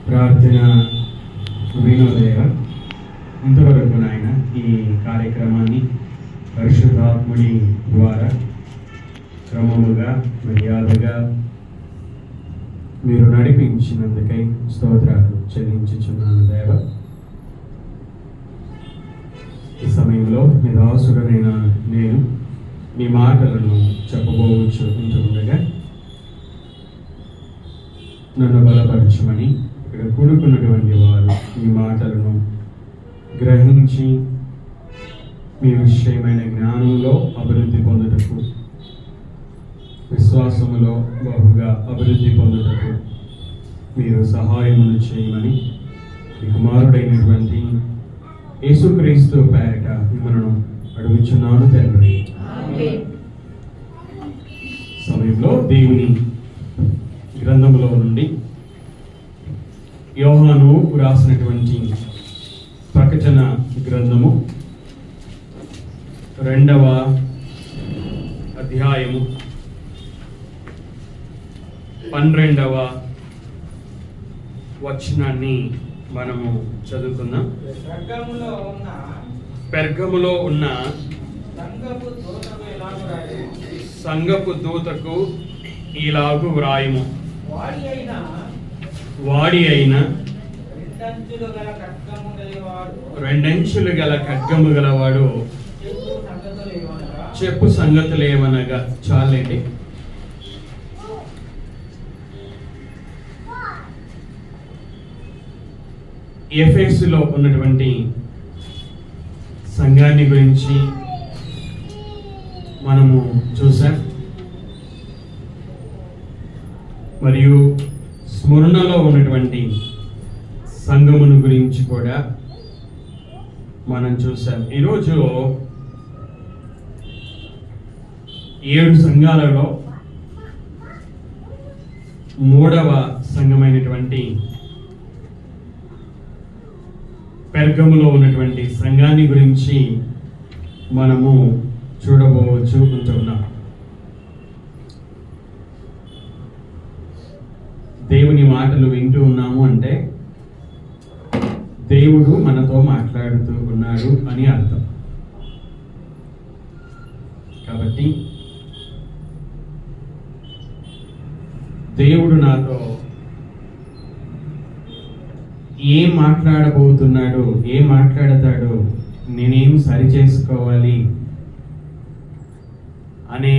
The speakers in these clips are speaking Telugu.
ప్రార్థన వినోదేవ. ఇంతవరకు నాయన ఈ కార్యక్రమాన్ని పరిశుద్ధాత్ముని ద్వారా క్రమముగా మర్యాదగా మీరు నడిపించినందుకై స్తోత్రాలు చెల్లించుచున్నాను దేవ. ఈ సమయంలో మీ దాసుడనైన నేను మీ మాటలను చెప్పబోవచ్చు ఉంటుండగా నన్ను బలపరచమని ఇక్కడ కూడుకున్నటువంటి వారు ఈ మాటలను గ్రహించి మీ విషయమైన జ్ఞానంలో అభివృద్ధి పొందుటకు, విశ్వాసములో బహుగా అభివృద్ధి పొందుటకు మీరు సహాయమును చేయమని మీ కుమారుడైనటువంటి యేసుక్రీస్తు పేరిట మిమ్మల్ని అడుగుచున్నాను తండ్రి. సమయంలో దేవుని గ్రంథములో నుండి యోహాను రాసినటువంటి ప్రకటన గ్రంథము 2వ అధ్యాయము 12వ వచనాన్ని మనము చదువుకుందాం. పెర్గములో ఉన్న సంఘపు దూతకు ఇలాగు వ్రాయము. వాడి అయిన రెండంచులు గల ఖడ్గము గలవాడు చెప్పు సంగతులేమనగా. చాలండి. ఎఫెసులో ఉన్నటువంటి సంఘాన్ని గురించి మనము చూసాం. మరియు స్మరణలో ఉన్నటువంటి సంఘమును గురించి కూడా మనం చూసాం. ఈరోజు 7 సంఘాలలో 3వ సంఘమైనటువంటి పెర్గములో ఉన్నటువంటి సంఘాన్ని గురించి మనము చూడబోవచ్చు ఉంటున్నాం. దేవుని మాటలు వింటూ ఉన్నాము అంటే దేవుడు మనతో మాట్లాడుతూ ఉన్నాడు అని అర్థం. కాబట్టి దేవుడు నాతో ఏం మాట్లాడబోతున్నాడు, ఏం మాట్లాడతాడు, నేనేం సరి చేసుకోవాలి అనే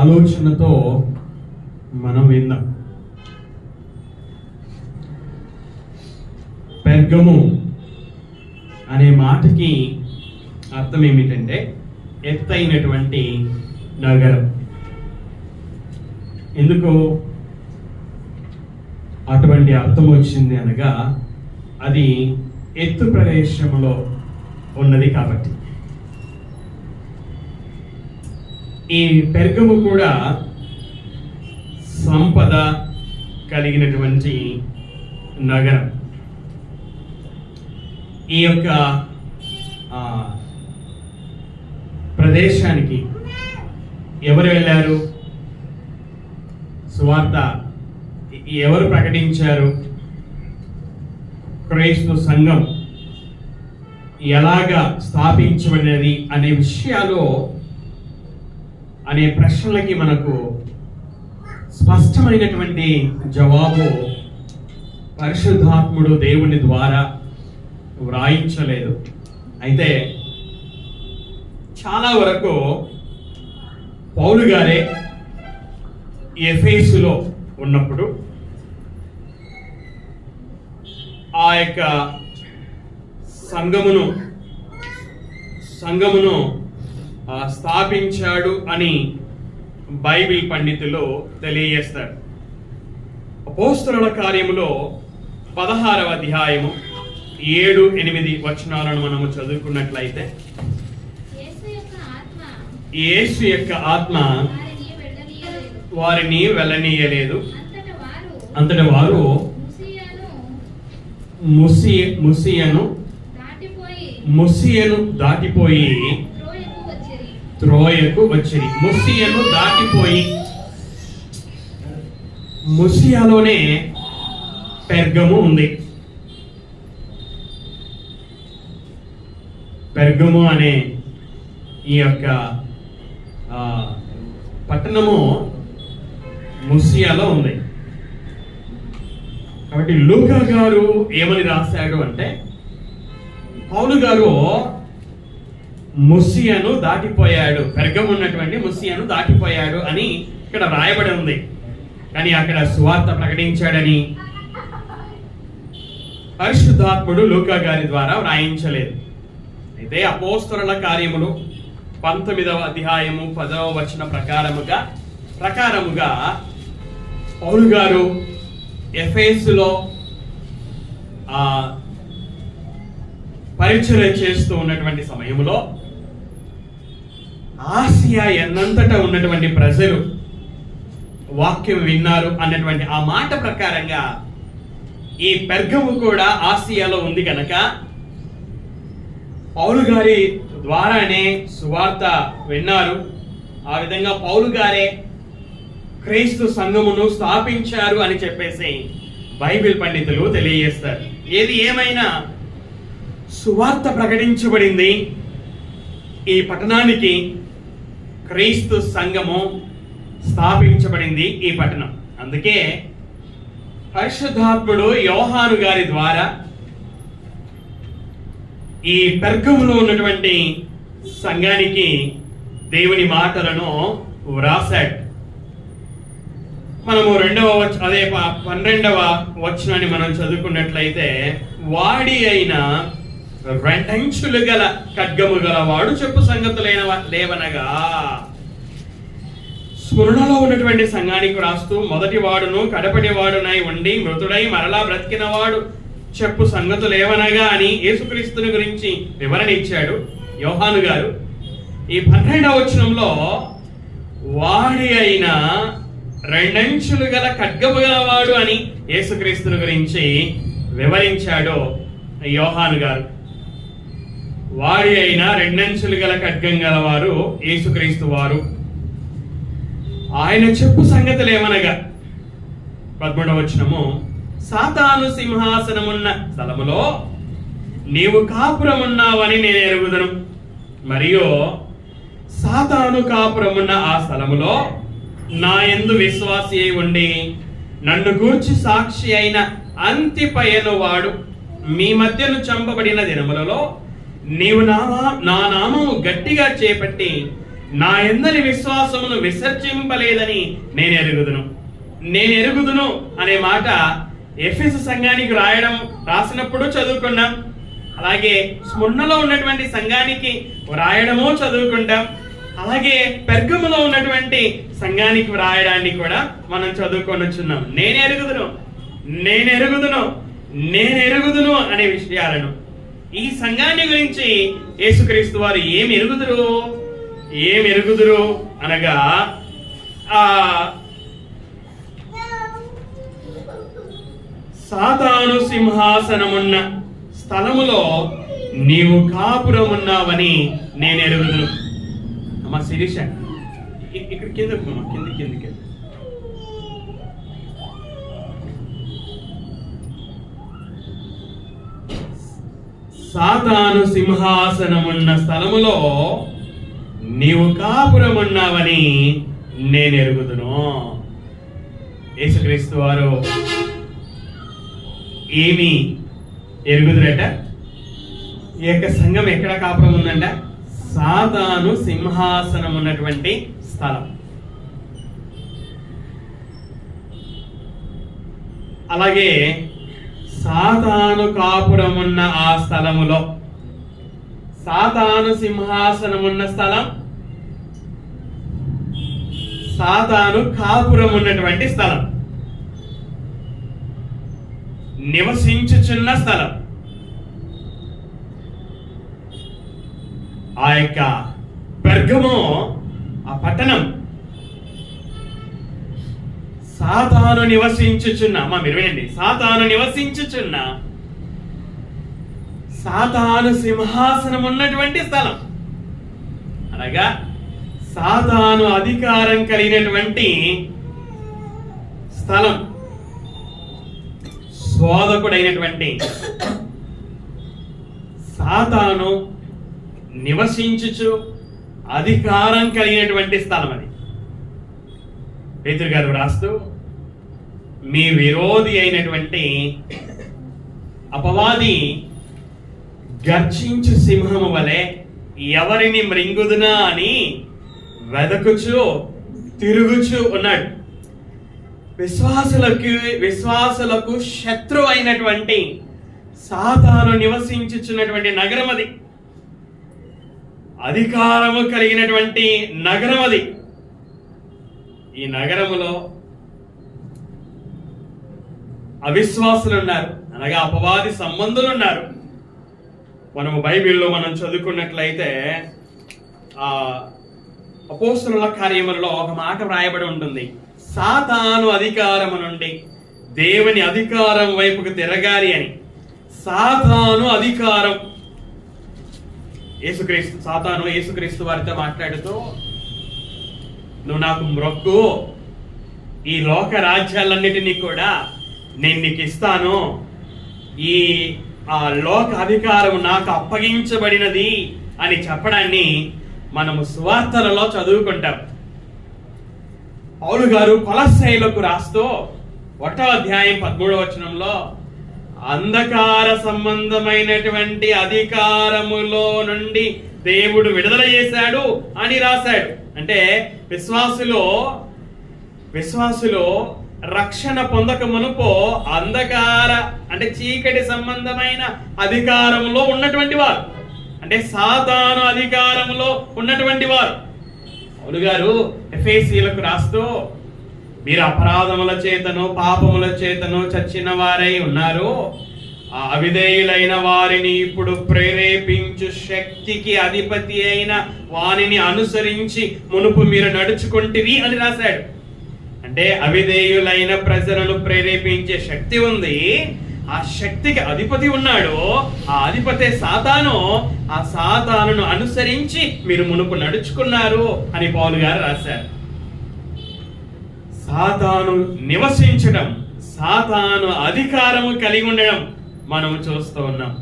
ఆలోచనతో మనం విందాం. పెర్గము అనే మాటకి అర్థం ఏమిటంటే ఎత్తైనటువంటి నగరం. ఎందుకు అటువంటి అర్థం వచ్చింది అనగా అది ఎత్తు ప్రదేశంలో ఉన్నది కాబట్టి. ఈ పెర్గము కూడా సంపద కలిగినటువంటి నగరం. ఈ యొక్క ప్రదేశానికి ఎవరు వెళ్ళారు? సువార్త ఎవరు ప్రకటించారు? క్రైస్తవ సంఘం ఎలాగా స్థాపించబడినది అనే విషయాలు, అనే ప్రశ్నలకి మనకు స్పష్టమైనటువంటి జవాబు పరిశుద్ధాత్ముడు దేవుని ద్వారా వ్రాయించలేదు. అయితే చాలా వరకు పౌలు గారే ఎఫెసులో ఉన్నప్పుడు ఆ యొక్క సంఘమును స్థాపించాడు అని బైబిల్ పండితులు తెలియజేస్తారు. అపోస్తలుల కార్యములో 16వ అధ్యాయము 7-8 వచనాలను మనము చదువుకున్నట్లయితే, యేసు యొక్క ఆత్మ వారిని వెళ్ళనీయలేదు. అంతట వారు ముసియను దాటిపోయి త్రోయకు వచ్చిరి. ముసియను దాటిపోయి ముసియాలోనే పెర్గము ఉంది. పెర్గము అనే ఈ యొక్క పట్టణము ముసియాలో ఉంది. కాబట్టి లూకా గారు ఏమని రాశాడు అంటే, పౌలు గారు ముసియాను దాటిపోయాడు, పెర్గము ఉన్నటువంటి ముసియాను దాటిపోయాడు అని ఇక్కడ రాయబడి ఉంది. కానీ అక్కడ సువార్త ప్రకటించాడని పరిశుద్ధాత్ముడు లూకా గారి ద్వారా వ్రాయించలేదు. అయితే అపోస్తలుల కార్యములు 19వ అధ్యాయము 10వ వచన ప్రకారముగా పౌలు గారు ఎఫెసులో పరిచయం చేస్తూ ఉన్నటువంటి సమయంలో ఆసియా ఎన్నంతటా ఉన్నటువంటి ప్రజలు వాక్యం విన్నారు అన్నటువంటి ఆ మాట ప్రకారంగా ఈ పెర్గము కూడా ఆసియాలో ఉంది కనుక పౌలు గారి ద్వారానే సువార్త విన్నారు. ఆ విధంగా పౌలు గారే క్రీస్తు సంఘమును స్థాపించారు అని చెప్పేసి బైబిల్ పండితులు తెలియజేస్తారు. ఏది ఏమైనా సువార్త ప్రకటించబడింది. ఈ పట్టణానికి క్రీస్తు సంఘము స్థాపించబడింది ఈ పట్టణం. అందుకే పరిశుద్ధాత్ముడు యోహాను గారి ద్వారా ఈ పెర్గములో ఉన్నటువంటి సంఘానికి దేవుని మాటలను వ్రాసాడు. మనము 12వ వచనాన్ని మనం చదువుకున్నట్లయితే, వాడి అయిన రెండంచులు గల ఖడ్గము గలవాడు చెప్పు సంగతులైన లేవనగా, స్మరణలో ఉన్నటువంటి సంఘానికి రాస్తూ, మొదటి వాడును కడపటి వాడునై ఉండి మృతుడై మరలా బ్రతికిన వాడు చెప్పు సంగతులు ఏవనగా అని యేసుక్రీస్తుని గురించి వివరణ ఇచ్చాడు యోహాను గారు. ఈ 12వ వచనంలో వాడి అయిన రెండంచులు గల ఖడ్గము గలవాడు అని యేసుక్రీస్తుని గురించి వివరించాడు యోహాను గారు. వాడి అయిన రెండంచులు గల ఖడ్గం గలవారు యేసుక్రీస్తు వారు. ఆయన చెప్పు సంగతులు ఏమనగా 13వ వచనము, సాతాను సింహాసనమున్న స్థలములో నీవు కాపురమున్నావని నేను ఎరుగుదును, మరియు సాతాను కాపురమున్న ఆ స్థలములో నా యందు విశ్వాసి అయి ఉండి నన్ను గూర్చి సాక్షి అయిన అంతిపయను వాడు మీ మధ్యను చంపబడిన దినములలో నీవు నా నామము గట్టిగా చేపట్టి నా యందలి విశ్వాసమును విసర్జింపలేదని నేను ఎరుగుదును అనే మాట ఎఫెసు సంఘానికి రాసినప్పుడు చదువుకున్నాం. అలాగే స్ముర్ణలో ఉన్నటువంటి సంఘానికి వ్రాయడము చదువుకుంటాం. అలాగే పెర్గములో ఉన్నటువంటి సంఘానికి వ్రాయడాన్ని కూడా మనం చదువుకొని వచ్చున్నాం. నేను ఎరుగుదును అనే విషయాలను. ఈ సంఘాన్ని గురించి యేసుక్రీస్తు వారు ఏమి ఎరుగుదురు అనగా, సాతాను సింహాసనమున్న స్థలములో నీవు కాపురమున్నావని నేను ఎరుగుదును. అమ్మ శిరీష, ఇక్కడ కిందకి సాతాను సింహాసనమున్న స్థలములో నీవు కాపురమున్నావని నేను ఎరుగుదును. యేసుక్రీస్తు వారు ఏమి ఎరుగుదురట? ఈ యొక్క సంఘం ఎక్కడ కాపురం ఉందంట? సాతాను సింహాసనం ఉన్నటువంటి స్థలం. అలాగే సాతాను కాపురమున్న ఆ స్థలములో, సాతాను సింహాసనమున్న స్థలం, సాతాను కాపురం ఉన్నటువంటి స్థలం, నివసించుచున్న స్థలం. ఆ యొక్క పెర్గము, ఆ పట్టణం సాతాను నివసించుచున్న, మీరు వినండి, సాతాను నివసించుచున్న, సాతాను సింహాసనం ఉన్నటువంటి స్థలం, అనగా సాతాను అధికారం కలిగినటువంటి స్థలం. శోధకుడైనటువంటి సాతాను నివసించుచు అధికారం కలిగినటువంటి స్థలం అది. పేతురు గారు రాస్తూ, మీ విరోధి అయినటువంటి అపవాది గర్జించు సింహము వలె ఎవరిని మృంగుదునా అని వెదకుచు తిరుగుచు ఉన్నాడు. విశ్వాసులకు శత్రు అయినటువంటి సాతాను నివసించుచున్నటువంటి నగరం అది. అధికారము కలిగినటువంటి నగరం అది. ఈ నగరములో అవిశ్వాసులు ఉన్నారు, అనగా అపవాది సంబంధులు ఉన్నారు. మనము బైబిల్లో మనం చదువుకున్నట్లయితే అపోస్తలుల కార్యములలో ఒక మాట వ్రాయబడి ఉంటుంది, సాతాను అధికారము నుండి దేవుని అధికారం వైపుకు తిరగాలి అని. సాతాను అధికారం, సాతాను యేసుక్రీస్తు వారితో మాట్లాడుతూ, నువ్వు నాకు మ్రొక్కు, ఈ లోక రాజ్యాలన్నిటినీ కూడా నేను నీకు ఇస్తాను, ఈ లోక అధికారం నాకు అప్పగించబడినది అని చెప్పడాన్ని మనము సువార్తలలో చదువుకుంటాం. పౌలు గారు కొలస్సీయులకు రాస్తూ 1వ అధ్యాయం 13వ వచనంలో అంధకార సంబంధమైనటువంటి అధికారములో నుండి దేవుడు విడుదల చేశాడు అని రాశాడు. అంటే విశ్వాసులో రక్షణ పొందక మునుపు అంధకార అంటే చీకటి సంబంధమైన అధికారంలో ఉన్నటువంటి వారు, అంటే సాతాను అధికారంలో ఉన్నటువంటి వారు. పౌలు గారు ఎఫెసీయులకు రాస్తూ, మీరు అపరాధముల చేతను పాపముల చేతను చచ్చిన వారై ఉన్నారు, ఆ అవిధేయులైన వారిని ఇప్పుడు ప్రేరేపించు శక్తికి అధిపతి అయిన వారిని అనుసరించి మునుపు మీరు నడుచుకుంటిరి అని రాశాడు. అంటే అవిధేయులైన ప్రజలను ప్రేరేపించే శక్తి ఉంది, ఆ శక్తికి అధిపతి ఉన్నాడు. ఆ అధిపతే సాతాను. ఆ సాతానును అనుసరించి మీరు మునుపు నడుచుకున్నారు అని పౌలు గారు రాశారు. సాతాను నివసించడం, సాతాను అధికారము కలిగి ఉండడం మనము చూస్తూ ఉన్నాం.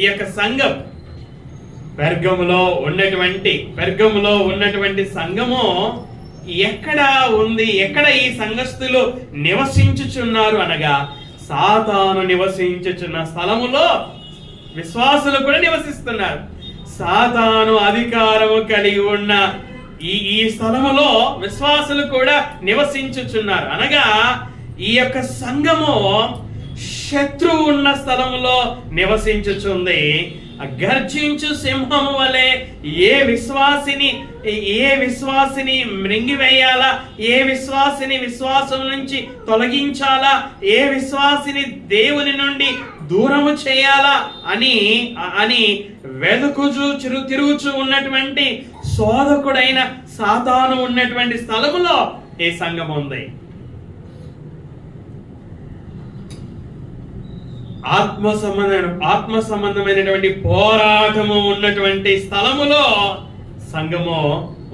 ఈ యొక్క సంఘం పెర్గములో ఉన్నటువంటి సంఘము ఎక్కడ ఉంది? ఎక్కడ ఈ సంఘస్థులు నివసించుచున్నారు అనగా, సాతాను నివసించుచున్న స్థలములో విశ్వాసులు కూడా నివసిస్తున్నారు. సాతాను అధికారము కలిగి ఉన్న ఈ స్థలములో విశ్వాసులు కూడా నివసించుచున్నారు. అనగా ఈ యొక్క సంఘము శత్రువు ఉన్న స్థలములో నివసించుచుంది. గర్జించు సింహము వలె ఏ విశ్వాసిని మృంగివేయాలా, ఏ విశ్వాసిని విశ్వాసం నుంచి తొలగించాలా, ఏ విశ్వాసిని దేవుని నుండి దూరము చేయాలా అని వెదుకుచు తిరుగుచు ఉన్నటువంటి శోధకుడైన సాతాను ఉన్నటువంటి స్థలములో ఈ సంఘం ఉంది. ఆత్మ సంబంధమైనటువంటి పోరాటము ఉన్నటువంటి స్థలములో సంఘము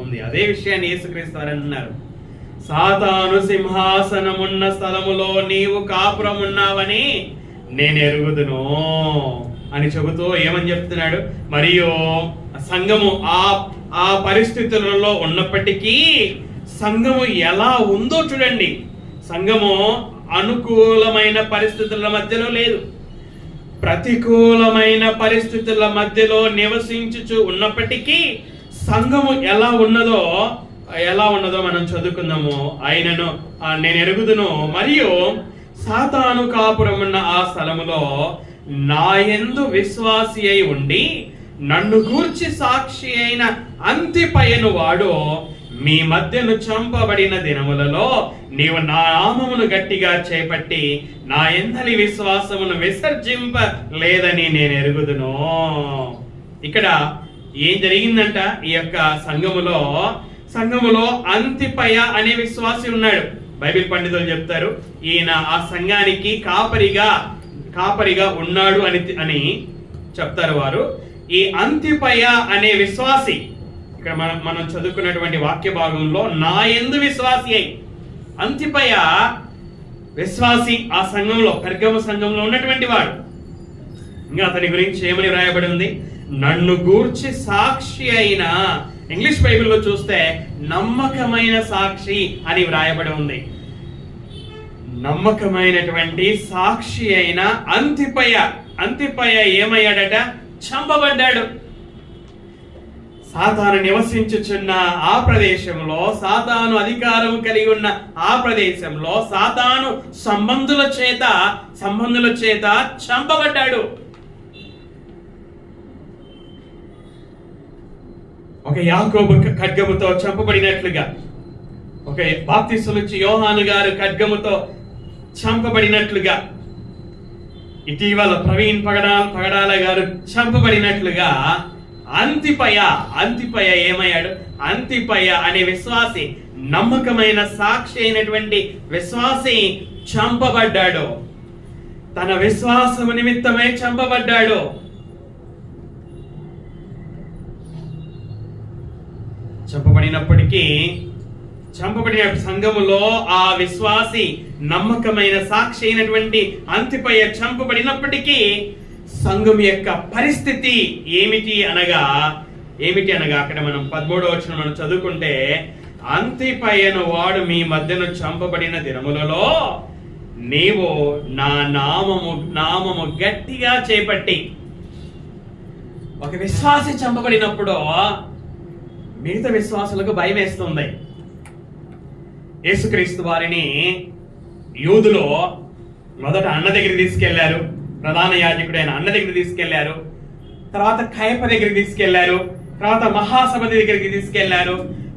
ఉంది. అదే విషయాన్ని యేసుక్రీస్తు వారు అన్నారు, సాతాను సింహాసనమున్న స్థలములో నీవు కాపురమున్నావని నేను ఎరుగుదును అని చెబుతూ ఏమని చెప్తున్నాడు? మరియు సంఘము ఆ పరిస్థితులలో ఉన్నప్పటికీ సంఘము ఎలా ఉందో చూడండి. సంఘము అనుకూలమైన పరిస్థితుల మధ్యలో లేదు, ప్రతికూలమైన పరిస్థితుల మధ్యలో నివసించుచు ఉన్నప్పటికీ సంఘము ఎలా ఉన్నదో మనం చదువుకుందాము. ఆయనను నేను ఎరుగుదును, మరియు సాతాను కాపురమున్న ఆ స్థలములో నా యందు విశ్వాసి అయి ఉండి నన్ను గూర్చి సాక్షి అయిన అంతిపయను వాడు మీ మధ్యను చంపబడిన దినములలో నీవు నా నామమును గట్టిగా చేపట్టి నా యందలి విశ్వాసమును విసర్జింపలేదని నేను ఎరుగుదును. ఇక్కడ ఏం జరిగిందంట? ఈ యొక్క సంఘములో అంతిపయ అనే విశ్వాసి ఉన్నాడు. బైబిల్ పండితులు చెప్తారు, ఈయన ఆ సంఘానికి కాపరిగా ఉన్నాడు అని చెప్తారు వారు. ఈ అంతిపయ అనే విశ్వాసి ఇక్కడ మనం చదువుకున్నటువంటి వాక్య భాగంలో నా యందు విశ్వాసి అయి, అంతిపయ విశ్వాసి, ఆ సంఘంలో పెర్గము సంఘంలో ఉన్నటువంటి వాడు. ఇంకా అతని గురించి ఏమని వ్రాయబడి ఉంది? నన్ను గూర్చి సాక్షి అయిన, ఇంగ్లీష్ బైబిల్లో చూస్తే నమ్మకమైన సాక్షి అని వ్రాయబడి ఉంది. నమ్మకమైనటువంటి సాక్షి అయిన అంతిపయ ఏమయ్యాడట? చంపబడ్డాడు. సాతాను నివసించుచున్న ఆ ప్రదేశంలో, సాతాను అధికారం కలిగి ఉన్న ఆ ప్రదేశంలో సాతాను సంబంధుల చేత చంపబడ్డాడు. ఒక యాకోబు ఖడ్గముతో చంపబడినట్లుగా, ఒక బాప్తిస్మనిచ్చే యోహాను గారు ఖడ్గముతో చంపబడినట్లుగా, ఇటీవల ప్రవీణ్ పగడాల గారు చంపబడినట్లుగా అంతిపయ ఏమయ్యాడు? అంతిపయ అనే విశ్వాసి, నమ్మకమైన సాక్షి అయినటువంటి విశ్వాసి చంపబడ్డాడు. తన విశ్వాసము నిమిత్తమే చంపబడ్డాడు. చంపబడిన సంఘములో ఆ విశ్వాసి, నమ్మకమైన సాక్షి అయినటువంటి అంతిపయ చంపబడినప్పటికీ సంఘం యొక్క పరిస్థితి ఏమిటి అనగా అక్కడ మనం 13వ వచనం మనం చదువుకుంటే, అంతిపయను వాడు మీ మధ్యను చంపబడిన దినములలో నీవు నా నామము గట్టిగా చేపట్టి. ఒక విశ్వాసి చంపబడినప్పుడు మిగతా విశ్వాసులకు భయం వేస్తుంది. యేసుక్రీస్తు వారిని యూదులో మొదట అన్న దగ్గరికి తీసుకెళ్లారు, ప్రధాన యాజకుడైన అన్న దగ్గరికి తీసుకెళ్లారు, తర్వాత కయప దగ్గరికి తీసుకెళ్లారు, తర్వాత మహాసభ దగ్గరికి తీసుకెళ్లారు.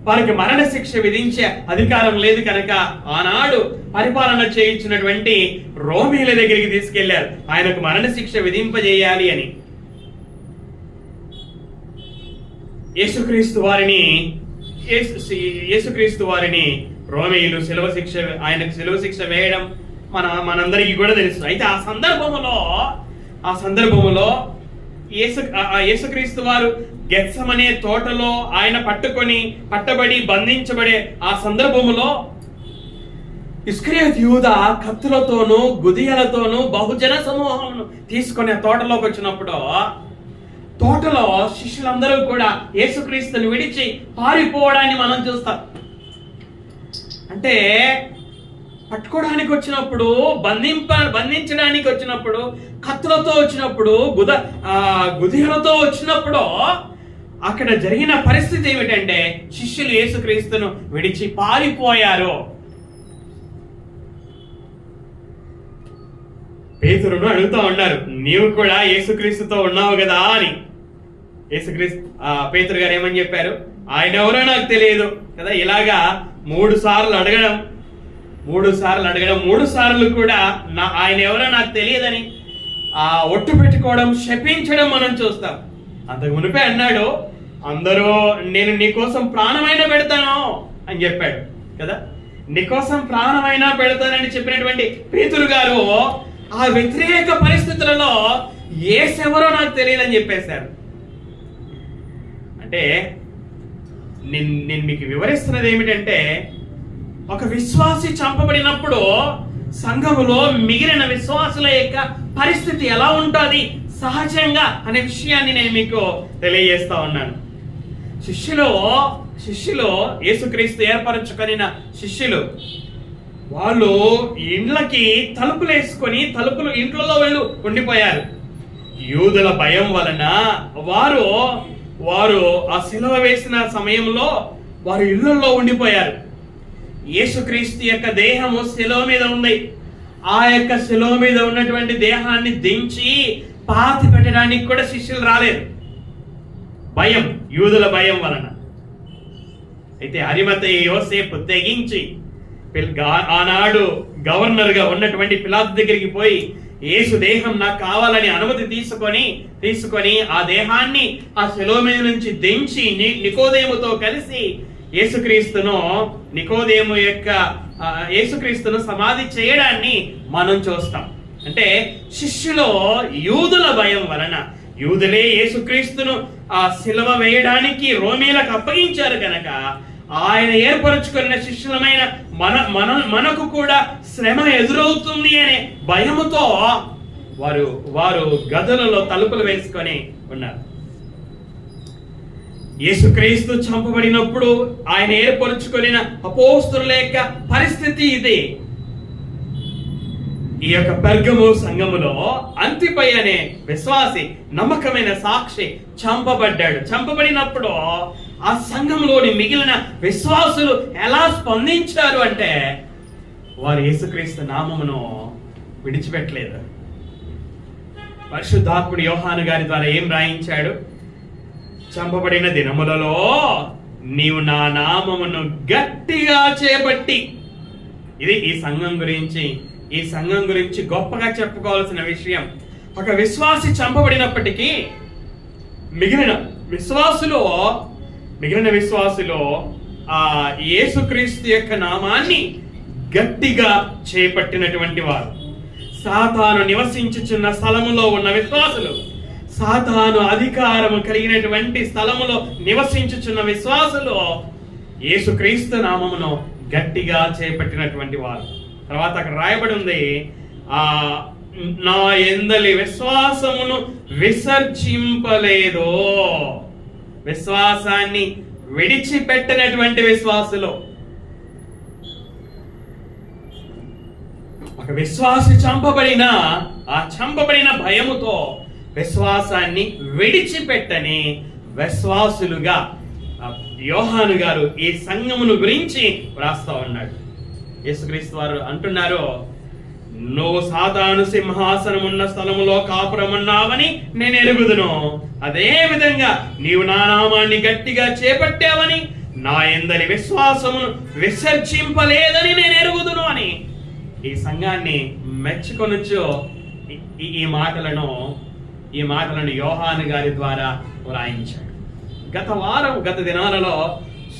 వారికి మరణ శిక్ష విధించే అధికారం లేదు కనుక ఆనాడు పరిపాలన చేయించినటువంటి రోమీల దగ్గరికి తీసుకెళ్లారు, ఆయనకు మరణ శిక్ష విధింపజేయాలి అని. యేసుక్రీస్తు వారిని రోమీయులు ఆయనకు శిలువ శిక్ష వేయడం మనందరికీ కూడా తెలుసు. అయితే ఆ సందర్భములో యేసుక్రీస్తు వారు గెత్సెమనే తోటలో ఆయన పట్టబడి బంధించబడే ఆ సందర్భములో ఇస్కరియోతు యూదా కత్తులతోనూ గుదియలతోనూ బహుజన సమూహమును తీసుకొని ఆ తోటలోకి వచ్చినప్పుడు, తోటలో శిష్యులందరూ కూడా యేసుక్రీస్తుని విడిచి పారిపోవడాన్ని మనం చూస్తాం. అంటే పట్టుకోవడానికి వచ్చినప్పుడు, బంధించడానికి వచ్చినప్పుడు, కత్తులతో వచ్చినప్పుడు, గుదియలతో వచ్చినప్పుడు అక్కడ జరిగిన పరిస్థితి ఏమిటంటే శిష్యులు యేసుక్రీస్తును విడిచి పారిపోయారు. పేతురును అడుగుతా ఉన్నారు, నీవు కూడా యేసుక్రీస్తుతో ఉన్నావు కదా అని. పేతురు గారు ఏమని చెప్పారు? ఆయన ఎవరో నాకు తెలియదు కదా. ఇలాగా 3 సార్లు అడగడం, 3 సార్లు కూడా ఆయన ఎవరో నాకు తెలియదని ఒట్టు పెట్టుకోవడం, శపించడం మనం చూస్తాం. అంతకు మునిపే అన్నాడు, అందరూ నేను నీకోసం ప్రాణమైనా పెడతాను అని చెప్పాడు కదా. నీకోసం ప్రాణమైనా పెడతానని చెప్పినటువంటి పేతురు గారు ఆ వ్యతిరేక పరిస్థితులలో యేసెవరో నాకు తెలియదని చెప్పేశారు. అంటే నేను మీకు వివరిస్తున్నది ఏమిటంటే, ఒక విశ్వాసి చంపబడినప్పుడు సంఘములో మిగిలిన విశ్వాసుల యొక్క పరిస్థితి ఎలా ఉంటుంది సహజంగా అనే విషయాన్ని నేను మీకు తెలియజేస్తా ఉన్నాను. శిష్యులు యేసుక్రీస్తు ఏర్పరచుకొనిన శిష్యులు, వాళ్ళు ఇండ్లకి తలుపులు వేసుకొని ఇంట్లో వెళ్ళు ఉండిపోయారు. యూదుల భయం వలన వారు ఆ శిలువ వేసిన సమయంలో వారు ఇళ్లలో ఉండిపోయారు. యేసుక్రీస్తు యొక్క దేహము శిలువ మీద ఉంది. ఆ యొక్క శిలువ మీద ఉన్నటువంటి దేహాన్ని దించి పాతి పెట్టడానికి కూడా శిష్యులు రాలేదు, భయం, యూదుల భయం వలన. అయితే అరిమతయి యోసేపు తెగించి ఆనాడు గవర్నర్ గా ఉన్నటువంటి పిలాతు దగ్గరికి పోయి యేసు దేహం నాకు కావాలని అనుమతి తీసుకొని ఆ దేహాన్ని ఆ శిలువ మీద నుంచి దించి నికోదేముతో కలిసి యేసుక్రీస్తును సమాధి చేయడాన్ని మనం చూస్తాం. అంటే శిష్యులో యూదుల భయం వలన, యూదులే యేసుక్రీస్తును ఆ శిలువ వేయడానికి రోమీలకు అప్పగించారు కనుక ఆయన ఏర్పరచుకున్న శిష్యులమైన మనకు కూడా శ్రమ ఎదురవుతుంది అనే భయముతో వారు గదులలో తలుపులు వేసుకొని ఉన్నారు. యేసుక్రీస్తు చంపబడినప్పుడు ఆయన ఏర్పరచుకున్న అపోస్తలుల యొక్క పరిస్థితి ఇది. ఈ యొక్క పెర్గము సంఘములో అంతిపై అనే విశ్వాసి, నమ్మకమైన సాక్షి చంపబడ్డాడు. చంపబడినప్పుడు ఆ సంఘంలోని మిగిలిన విశ్వాసులు ఎలా స్పందించారు అంటే, వారు యేసుక్రీస్తు నామమును విడిచిపెట్టలేదు. పరిశుద్ధాత్ముడు యోహాను గారి ద్వారా ఏం రాయించాడు? చంపబడిన దినములలో నీవు నా నామమును గట్టిగా చేపట్టి. ఇది ఈ సంఘం గురించి గొప్పగా చెప్పుకోవాల్సిన విషయం. ఒక విశ్వాసి చంపబడినప్పటికీ మిగిలిన విశ్వాసులు ఆ యేసుక్రీస్తు యొక్క నామాన్ని గట్టిగా చేపట్టినటువంటి వారు. సాతాను నివసించుచున్న స్థలములో ఉన్న విశ్వాసులు, సాతాను అధికారము కలిగినటువంటి స్థలములో నివసించుచున్న విశ్వాసులు యేసుక్రీస్తు నామమును గట్టిగా చేపట్టినటువంటి వారు. తర్వాత అక్కడ రాయబడి ఉంది, నా యందలి విశ్వాసమును విసర్జింపలేదు. విశ్వాసాన్ని విడిచిపెట్టినటువంటి విశ్వాసులు. ఒక విశ్వాసి చంపబడిన భయముతో విశ్వాసాన్ని విడిచిపెట్టని విశ్వాసులుగా యోహాను గారు ఈ సంఘమును గురించి వ్రాస్తా ఉన్నాడు. యేసుక్రీస్తు వారు అంటున్నారు, నువ్వు సాతాను సింహాసనం ఉన్న స్థలములో కాపురమున్నావని నేను ఎరుగుదును. అదే విధంగా నీవు నా నామాన్ని గట్టిగా చేపట్టావని, నా యందలి విశ్వాసమును విసర్జింపలేదని నేను ఎరుగుదును అని ఈ సంఘాన్ని మెచ్చుకొనొచ్చు. ఈ మాటలను యోహాను గారి ద్వారా వ్రాయించాడు. గత దినాలలో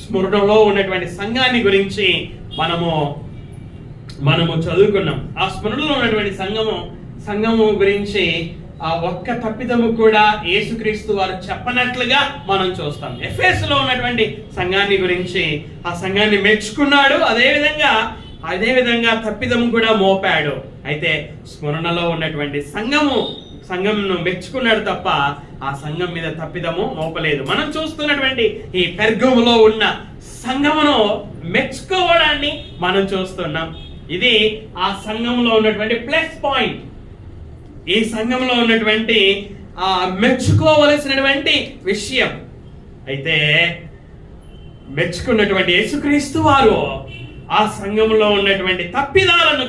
స్మరణలో ఉన్నటువంటి సంఘాన్ని గురించి మనము చదువుకున్నాం. ఆ స్మరణలో ఉన్నటువంటి సంఘము గురించి ఆ ఒక్క తప్పిదము కూడా యేసుక్రీస్తు వారు చెప్పనట్లుగా మనం చూస్తాం. ఎఫెసులో ఉన్నటువంటి సంఘాన్ని గురించి ఆ సంఘాన్ని మెచ్చుకున్నాడు. అదేవిధంగా తప్పిదము కూడా మోపాడు. అయితే స్మరణలో ఉన్నటువంటి సంఘమును మెచ్చుకున్నాడు తప్ప ఆ సంఘం మీద తప్పిదము మోపలేదు. మనం చూస్తున్నటువంటి ఈ పెర్గములో ఉన్న సంఘమును మెచ్చుకోవడాన్ని మనం చూస్తున్నాం. ఇది ఆ సంఘంలో ఉన్నటువంటి ప్లస్ పాయింట్. ఈ సంఘంలో ఉన్నటువంటి మెచ్చుకోవలసినటువంటి విషయం. అయితే మెచ్చుకున్నటువంటి యేసుక్రీస్తు వారు ఆ సంఘంలో ఉన్నటువంటి తప్పిదాలను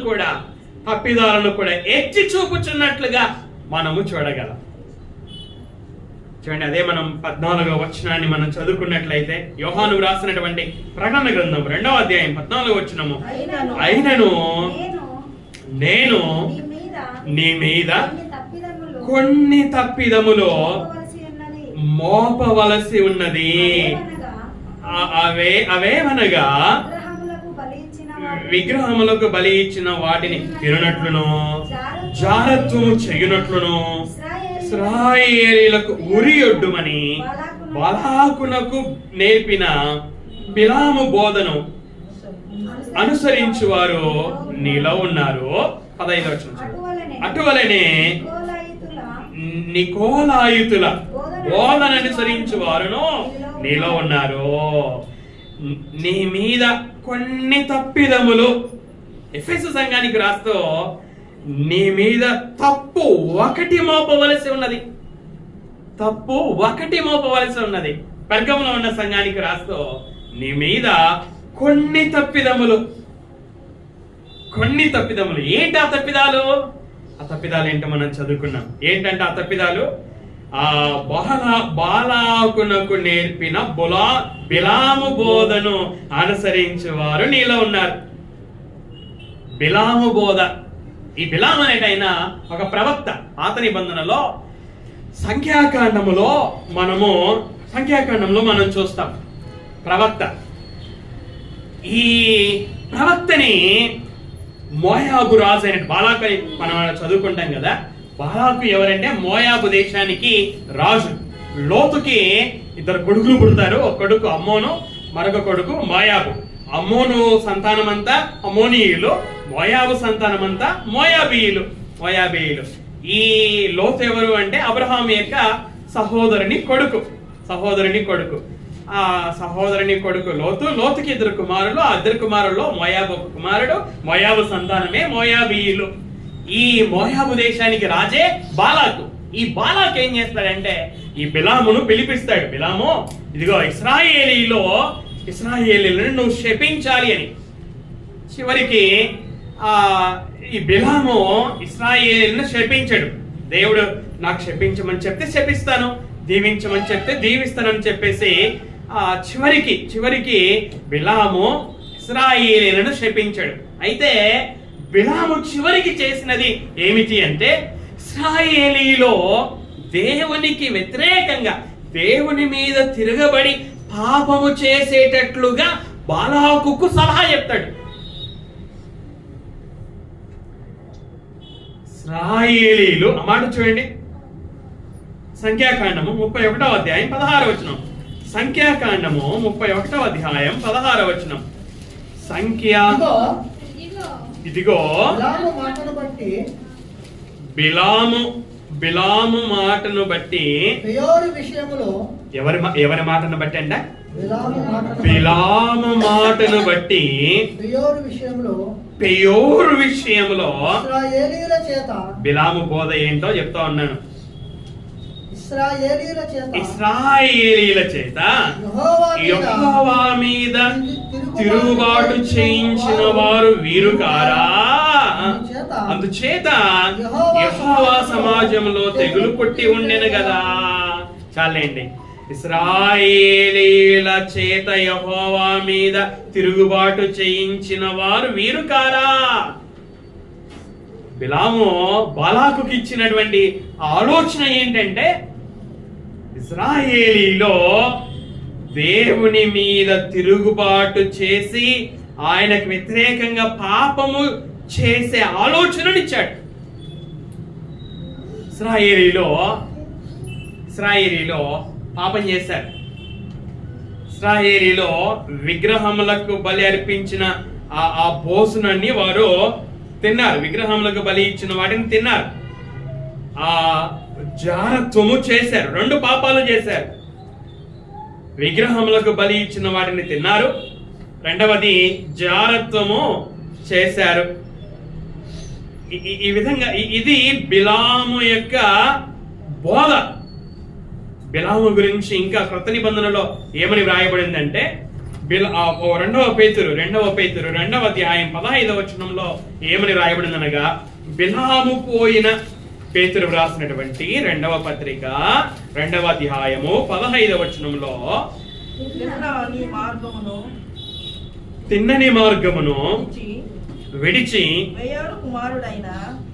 కూడా ఎత్తి చూపుచున్నట్లుగా మనము చూడగలం. చూడండి, అదే మనం 14వ వచనాన్ని మనం చదువుకున్నట్లయితే, యోహాను రాసినటువంటి ప్రకటన గ్రంథం 2వ అధ్యాయం 14వ వచనము, అయినను నేను నీ మీద కొన్ని తప్పిదములు మోపవలసి ఉన్నది. అవేమనగా విగ్రహములకు బలి ఇచ్చిన వాటిని తిననట్లును, జారత్వము చేయునట్లును, ఇశ్రాయేలీయులకు ఉరియొడ్డుమని బాలాకునకు నేర్పిన బిలాము బోధను అనుసరించువారు నీలో ఉన్నారు. 15వ వచనం, అటువలనే నికోలాయుతుల బోధన అనుసరించువారును నీలో ఉన్నారు. నీ మీద కొన్ని తప్పిదములు, ఎఫెసు సంఘానికి రాస్తూ నీ మీద తప్పు ఒకటి మోపవలసి ఉన్నది. పెర్గములో ఉన్న సంఘానికి రాస్తూ నీ మీద కొన్ని తప్పిదములు. ఏంటి ఆ తప్పిదాలు? ఏంటో మనం చదువుకున్నాం. ఏంటంటే ఆ తప్పిదాలు, బాలాకునకు నేర్పిన బిలాము బోధను అనుసరించేవారు నీలో ఉన్నారు. బిలాము బోధ. ఈ బిలాము అనేటైనా ఒక ప్రవక్త. పాత నిబంధనలో సంఖ్యాకాండంలో మనం చూస్తాం ప్రవక్త. ఈ ప్రవక్తని మోయాబు రాజు అయిన బాలాకు అని మనం చదువుకుంటాం కదా. బాలాకు ఎవరంటే మోయాబు దేశానికి రాజు. లోతుకి 2 కొడుకులు పుడతారు. ఒక కొడుకు అమ్మోను, మరొక కొడుకు మోయాబు. అమ్మోను సంతానమంతా అమ్మోనీయులు, మోయాబు సంతానమంతా మోయాబీయులు. ఈ లోతు ఎవరు అంటే అబ్రహాం యొక్క సహోదరుని కొడుకు. ఆ సహోదరుని కొడుకు లోతుకి 2 కుమారులు. ఆ 2 కుమారుల్లో మోయాబు ఒక కుమారుడు. మోయాబు సంతానమే మోయాబీయులు. ఈ మోయాబు దేశానికి రాజే బాలాకు. ఈ బాలాకు ఏం చేస్తాడంటే ఈ బిలామును పిలిపిస్తాడు. బిలాము, ఇదిగో ఇశ్రాయేలీలను నువ్వు శపించాలి అని. చివరికి ఈ బిలాము ఇశ్రాయేలీలను శపించాడు. దేవుడు నాకు శపించమని చెప్తే శపిస్తాను, దీవించమని చెప్తే దీవిస్తానని చెప్పేసి చివరికి బిలాము ఇశ్రాయేలీలను శపించాడు. అయితే బిలాము చివరికి చేసినది ఏమిటి అంటే ఇశ్రాయేలీలో దేవునికి వ్యతిరేకంగా దేవుని మీద తిరగబడి పాపము చేసేటట్లుగా బాలాకుకు సలహా చెప్తాడు. ఇశ్రాయేలీలు అన్నమాట చూడండి, సంఖ్యాకాండము 31వ అధ్యాయం 16వ వచనం. సంఖ్యాకాండము 31వ అధ్యాయం 16వ వచనం. ఇదిగో బిలాము మాటను బట్టి ఎవరి మాటను బట్టి అంట? బిలాము మాటను బట్టి పెయోరు విషయంలో బిలాము బోధ ఏంటో చెప్తా ఉన్నాను. ఇశ్రాయేలీల చేత యెహోవా మీద తిరుగుబాటు చేయించిన వారు వీరు కారా? అందుచేత యెహోవా సమాజంలో తెగులు పుట్టి ఉండెను కదా. చాలండి. ఇశ్రాయేలీల చేత యెహోవా మీద తిరుగుబాటు చేయించిన వారు వీరు కారా? బిలాము బాలాకుకి ఇచ్చినటువంటి ఆలోచన ఏంటంటే ఇశ్రాయేలీలో దేవుని మీద తిరుగుబాటు చేసి ఆయనకు వ్యతిరేకంగా పాపము చేసే ఆలోచనను ఇచ్చాడు. ఇశ్రాయేలీలో పాపం చేశారు. ఇశ్రాయేలీలో విగ్రహములకు బలి అర్పించిన ఆ భోజనాన్ని వారు తిన్నారు. విగ్రహములకు బలి ఇచ్చిన వాటిని తిన్నారు. ఆ జారత్వము చేశారు. 2 పాపాలు చేశారు. విగ్రహములకు బలి ఇచ్చిన వాటిని తిన్నారు, రెండవది జారత్వము చేశారు. ఈ విధంగా ఇది బిలాము యొక్క బోధ. బిలాము గురించి ఇంకా క్రొత్త నిబంధనలో ఏమని వ్రాయబడిందంటే 2వ పేతురు 2వ అధ్యాయం 15వ వచనంలో ఏమని రాయబడిందనగా బిలాము పోయిన పేతురు వ్రాసినటువంటి 2వ పత్రిక 2వ అధ్యాయము 15వ వచనంలో తిన్నని మార్గమును విడిచి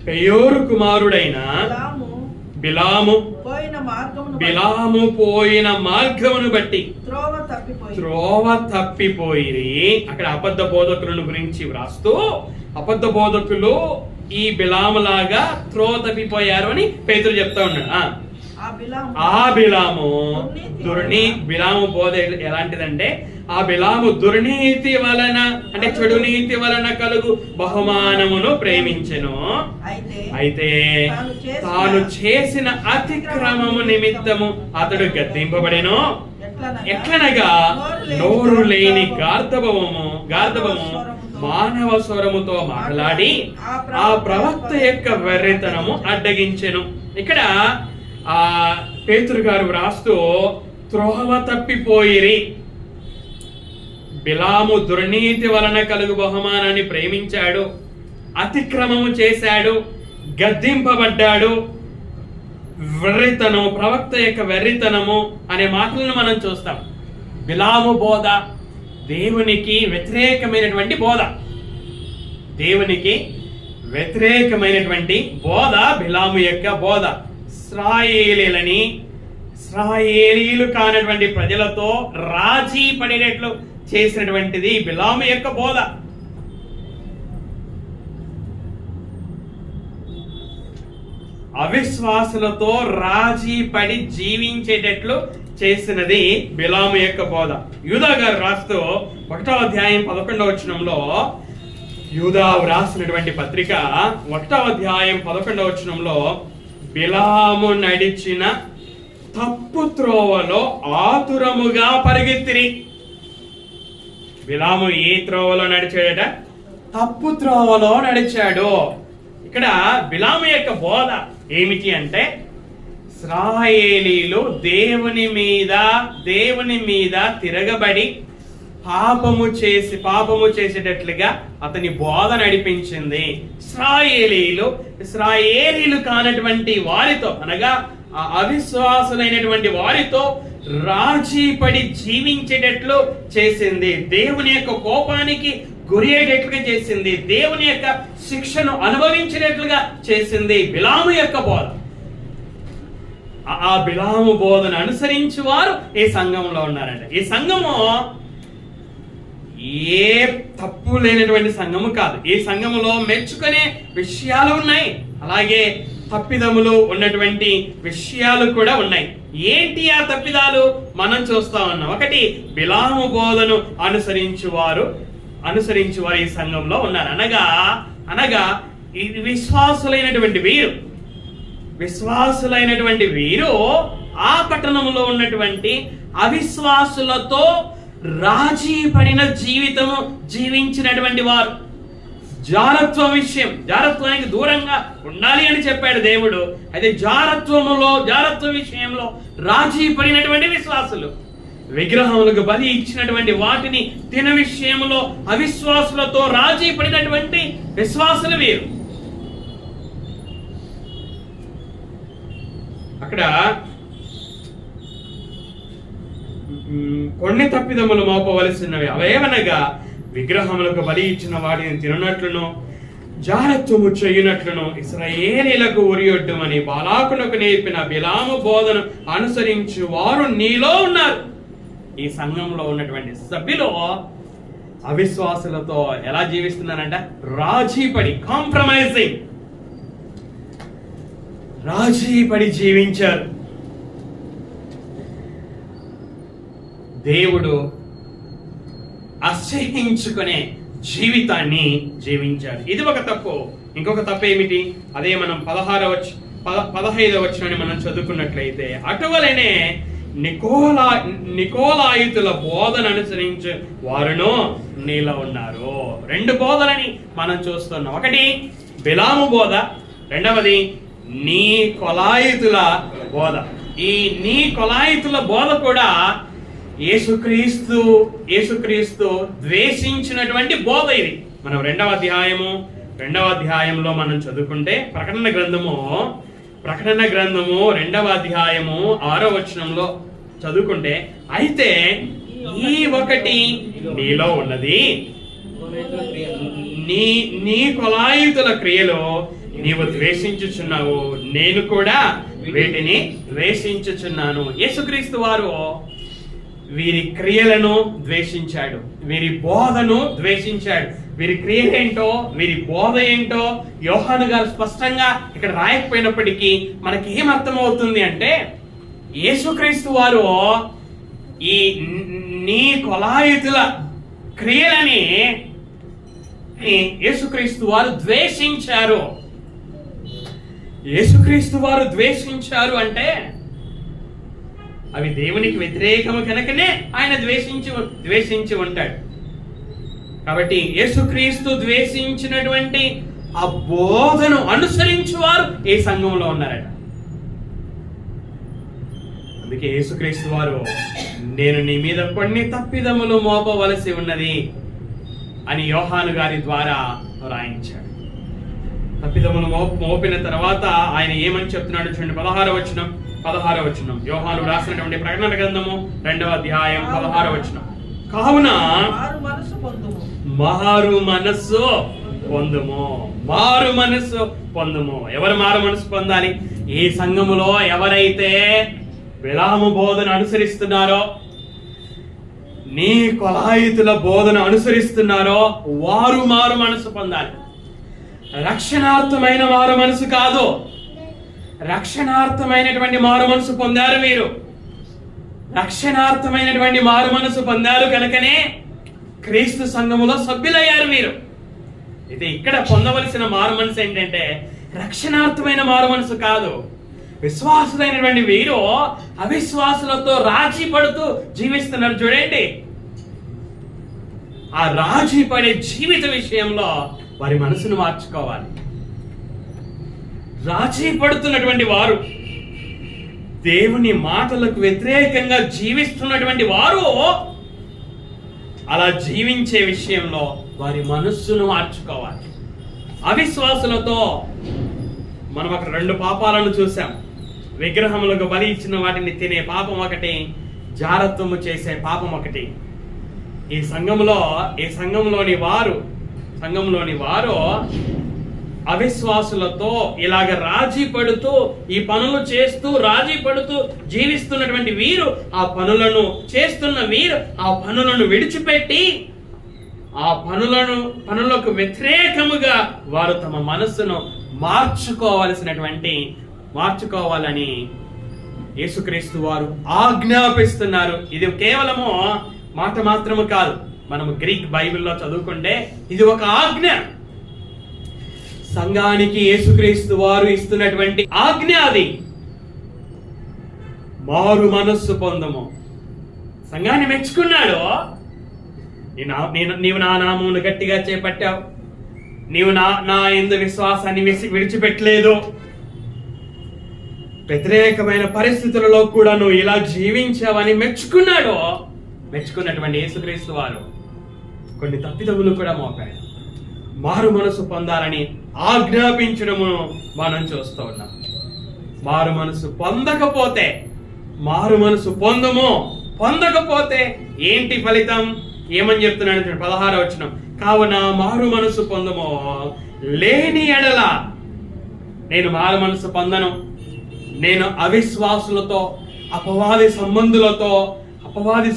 పెయోరు కుమారుడైన బిలాము పోయిన మార్గమును బట్టి త్రోవ తప్పిపోయి. అక్కడ అబద్ధ బోధకులను గురించి వ్రాస్తూ అబద్ధ బోధకులు ఈ బిలాము లాగా త్రోవ తప్పిపోయారు అని పేతురు చెప్తా ఉన్నాడు. బిలాము బోధ ఎలాంటిదంటే ఆ బిలాము దుర్నీతి వలన అంటే చెడు నీతి వలన కలుగు బహుమానమును ప్రేమించెను. అయితే తాను చేసిన అతిక్రమము నిమిత్తము అతడు గద్దింపబడెను. ఎట్లనగా నోరు లేని గార్ధబము మానవ స్వరముతో మాట్లాడి ఆ ప్రవక్త యొక్క వెర్రితనము అడ్డగించెను. ఇక్కడ ఆ పేతురు గారు వ్రాస్తూ త్రోవ తప్పిపోయిరి. బిలాము దుర్నీతి వలన కలుగు బహుమానాన్ని ప్రేమించాడు, అతిక్రమము చేశాడు, గద్దింపబడ్డాడు. వెర్రితనం, ప్రవక్త యొక్క వెర్రితనము అనే మాటలను మనం చూస్తాం. బిలాము బోధ దేవునికి వ్యతిరేకమైనటువంటి బోధ. దేవునికి వ్యతిరేకమైనటువంటి బోధ బిలాము యొక్క బోధ. ఇశ్రాయేలీలు కానటువంటి ప్రజలతో రాజీ పడేటట్లు చేసినటువంటిది బిలాము యొక్క బోధ. అవిశ్వాసులతో రాజీ పడి జీవించేటట్లు చేసినది బిలాము యొక్క బోధ. యూదా గారు రాస్తూ 1వ అధ్యాయం 11వ వచనంలో, యూదా వ్రాసినటువంటి పత్రిక 1వ అధ్యాయం 11వ వచనంలో, బిలాము నడిచిన తప్పు త్రోవలో ఆతురముగా పరిగెత్తిరి. బిలాము ఏ త్రోవలో నడిచాడట? తప్పు త్రోవలో నడిచాడు. ఇక్కడ బిలాము యొక్క బోధ ఏమిటి అంటే, ఇశ్రాయేలీలు దేవుని మీద తిరగబడి పాపము చేసేటట్లుగా అతని బోధ నడిపించింది. ఇశ్రాయేలీలు కానటువంటి వారితో, అనగా అవిశ్వాసులైనటువంటి వారితో రాజీ పడి జీవించేటట్లు చేసింది. దేవుని యొక్క కోపానికి గురి అయ్యేటట్లుగా చేసింది. దేవుని యొక్క శిక్షను అనుభవించేటట్లుగా చేసింది బిలాము యొక్క బోధ. ఆ బిలాము బోధను అనుసరించి వారు ఈ సంఘంలో ఉన్నారంట. ఈ సంఘము ఏ తప్పు లేనటువంటి సంఘము కాదు. ఈ సంఘములో మెచ్చుకునే విషయాలు ఉన్నాయి, అలాగే తప్పిదములు ఉన్నటువంటి విషయాలు కూడా ఉన్నాయి. ఏంటి ఆ తప్పిదాలు? మనం చూస్తా ఉన్నాం. ఒకటి, బిలాము బోధను అనుసరించి వారు ఈ సంఘంలో ఉన్నారు. అనగా ఈ విశ్వాసులైనటువంటి వీరు ఆ పట్టణంలో ఉన్నటువంటి అవిశ్వాసులతో రాజీ పడిన జీవితము జీవించినటువంటి వారు. జారత్వానికి దూరంగా ఉండాలి అని చెప్పాడు దేవుడు. అయితే జారత్వ విషయంలో రాజీ పడినటువంటి విశ్వాసులు, విగ్రహములకు బలి ఇచ్చినటువంటి వాటిని తిన విషయంలో అవిశ్వాసులతో రాజీ పడినటువంటి విశ్వాసులు వీరు. అక్కడ కొన్ని తప్పిదములు మోపవలసినవి. అవేవనగా విగ్రహములకు బలి ఇచ్చిన వాటిని తిననట్లును, జారత్వము చేయునట్లును, ఇశ్రాయేలీలకు ఉరియొడ్డుమని బాలాకునకు నేర్పిన బిలాము బోధను అనుసరించి వారు నీలో ఉన్నారు. ఈ సంఘంలో ఉన్నటువంటి సభ్యులు అవిశ్వాసులతో ఎలా జీవిస్తున్నారంట? రాజీపడి జీవించారు. దేవుడు అసహ్యించుకునే జీవితాన్ని జీవించారు. ఇది ఒక తప్పు. ఇంకొక తప్పు ఏమిటి? అదే మనం 15వ వచనాన్ని మనం చదువుకున్నట్లయితే, అటువలనే నికోలాయితుల బోధన అనుసరించి వారును నీలో ఉన్నారు. 2 బోధలని మనం చూస్తున్నాం. ఒకటి బిలాము బోధ, రెండవది నికోలాయితుల బోధ. ఈ నికోలాయితుల బోధ కూడా యేసుక్రీస్తు ద్వేషించినటువంటి బోధ. ఇది మనం 2వ అధ్యాయంలో మనం చదువుకుంటే, ప్రకటన గ్రంథము 2వ అధ్యాయము 6వ వచనంలో చదువుకుంటే, అయితే ఈ ఒకటి నీలో ఉన్నది, నీ కొలాయితుల క్రియలో నీవు ద్వేషించుచున్నావు, నేను కూడా వీటిని ద్వేషించుచున్నాను. యేసుక్రీస్తు వారు వీరి క్రియలను ద్వేషించాడు, వీరి బోధను ద్వేషించాడు. వీరి క్రియలేంటో, వీరి బోధ ఏంటో యోహాను గారు స్పష్టంగా ఇక్కడ రాయకపోయినప్పటికీ మనకి ఏమర్థమవుతుంది అంటే, యేసుక్రీస్తు వారు ఈ నికోలాయితుల క్రియలని యేసుక్రీస్తు వారు ద్వేషించారు. అంటే అవి దేవునికి వ్యతిరేకము కనుకనే ఆయన ద్వేషించి ఉంటాడు. కాబట్టి యేసుక్రీస్తు ద్వేషించినటువంటి ఆ బోధను అనుసరించి వారు ఈ సంఘంలో ఉన్నారట. అందుకే యేసుక్రీస్తు వారు, నేను నీ మీద కొన్ని తప్పిదములు మోపవలసి ఉన్నది అని యోహాను గారి ద్వారా రాయించాడు. తప్పిదములు మోపిన తర్వాత ఆయన ఏమని చెప్తున్నాడు చూడండి. 16వ వచనం యోహాను రాసినటువంటి ప్రకటన గ్రంథము 2వ అధ్యాయం 16వ వచనం. కావున మారు మనస్సు పొందుము. ఎవరు మారు మనసు పొందాలి? ఈ సంఘములో ఎవరైతే బిలాము బోధన అనుసరిస్తున్నారో, నికోలాయితుల బోధన అనుసరిస్తున్నారో వారు మారు మనసు పొందాలి. రక్షణార్థమైన మారు మనసు కాదు, రక్షణార్థమైనటువంటి మారు మనసు పొందారు వీరు. రక్షణార్థమైనటువంటి మారు మనసు పొందారు కనుకనే క్రీస్తు సంఘములో సభ్యులయ్యారు వీరు. అయితే ఇక్కడ పొందవలసిన మారు మనసు ఏంటంటే రక్షణార్థమైన మారు మనసు కాదు. విశ్వాసులైనటువంటి వీరు అవిశ్వాసులతో రాజీ పడుతూ జీవిస్తున్నారు. చూడండి, ఆ రాజీ పడే జీవిత విషయంలో వారి మనసును మార్చుకోవాలి. రాజీ పడుతున్నటువంటి వారు, దేవుని మాటలకు వ్యతిరేకంగా జీవిస్తున్నటువంటి వారు అలా జీవించే విషయంలో వారి మనస్సును మార్చుకోవాలి. అవిశ్వాసులతో మనం అక్కడ 2 పాపాలను చూసాం. విగ్రహములకు బలి ఇచ్చిన వాటిని తినే పాపం ఒకటి, జారత్వము చేసే పాపం ఒకటి. ఈ సంఘంలోని వారు అవిశ్వాసులతో ఇలాగ రాజీ పడుతూ ఈ పనులు చేస్తూ రాజీ పడుతూ జీవిస్తున్నటువంటి వీరు ఆ పనులను విడిచిపెట్టి ఆ పనులకు వ్యతిరేకముగా వారు తమ మనస్సును మార్చుకోవాలని యేసుక్రీస్తు వారు ఆజ్ఞాపిస్తున్నారు. ఇది కేవలము మాట మాత్రము కాదు. మనము గ్రీక్ బైబిల్లో చదువుకుంటే ఇది ఒక ఆజ్ఞ. సంఘానికి యేసుక్రీస్తు వారు ఇస్తున్నటువంటి ఆజ్ఞ అది. మారు మనస్సు పొందము. సంఘాన్ని మెచ్చుకున్నాడు. నీవు నా నామమును గట్టిగా చేపట్టావు, నీవు నా యందు విశ్వాసాన్ని విడిచిపెట్టలేదు, వ్యతిరేకమైన పరిస్థితులలో కూడా నువ్వు ఇలా జీవించావని మెచ్చుకున్నటువంటి యేసుక్రీస్తు వారు కొన్ని తప్పిదములు కూడా మోపాడు. మారు మనసు పొందాలని ఆజ్ఞాపించడము మనం చూస్తూ ఉన్నాం. మారు మనసు పొందకపోతే ఏంటి ఫలితం? ఏమని చెప్తున్నాడు? 16వ వచనం, కావున మారు మనసు పొందము, లేని ఎడల నేను మారు మనసు పొందను, నేను అవిశ్వాసులతో అపవాది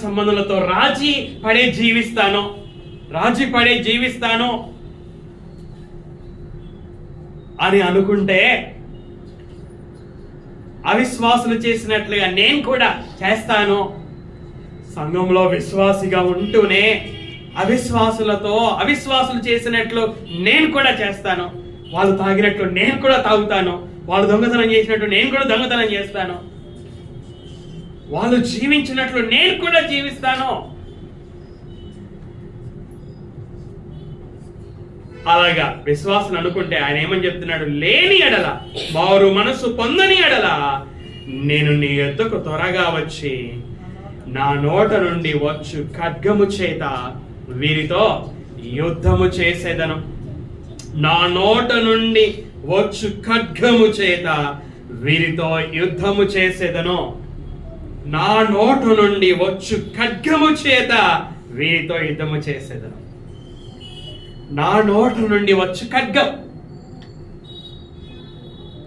సంబంధులతో రాజీ పడే జీవిస్తాను అని అనుకుంటే అవిశ్వాసులు చేసినట్లుగా నేను కూడా చేస్తాను. సంఘంలో విశ్వాసిగా ఉంటూనే అవిశ్వాసులు చేసినట్లు నేను కూడా చేస్తాను. వాళ్ళు తాగినట్లు నేను కూడా తాగుతాను. వాళ్ళు దొంగతనం చేసినట్లు నేను కూడా దొంగతనం చేస్తాను. వాళ్ళు జీవించినట్లు నేను కూడా జీవిస్తాను. అలాగా విశ్వాసులు అనుకుంటే ఆయన ఏమని చెప్తున్నాడు? లేని ఎడల, మారు మనసు పొందని ఎడల నేను నీ యొద్దకు త్వరగా వచ్చి నా నోట నుండి వచ్చు ఖడ్గము చేత వీరితో యుద్ధము చేసేదను. నా నోట నుండి వచ్చు ఖడ్గము చేత వీరితో యుద్ధము చేసేదను. నా నోట నుండి వచ్చు ఖడ్గము చేత వీరితో యుద్ధము చేసేదను. నా నోట నుండి వచ్చు ఖడ్గం.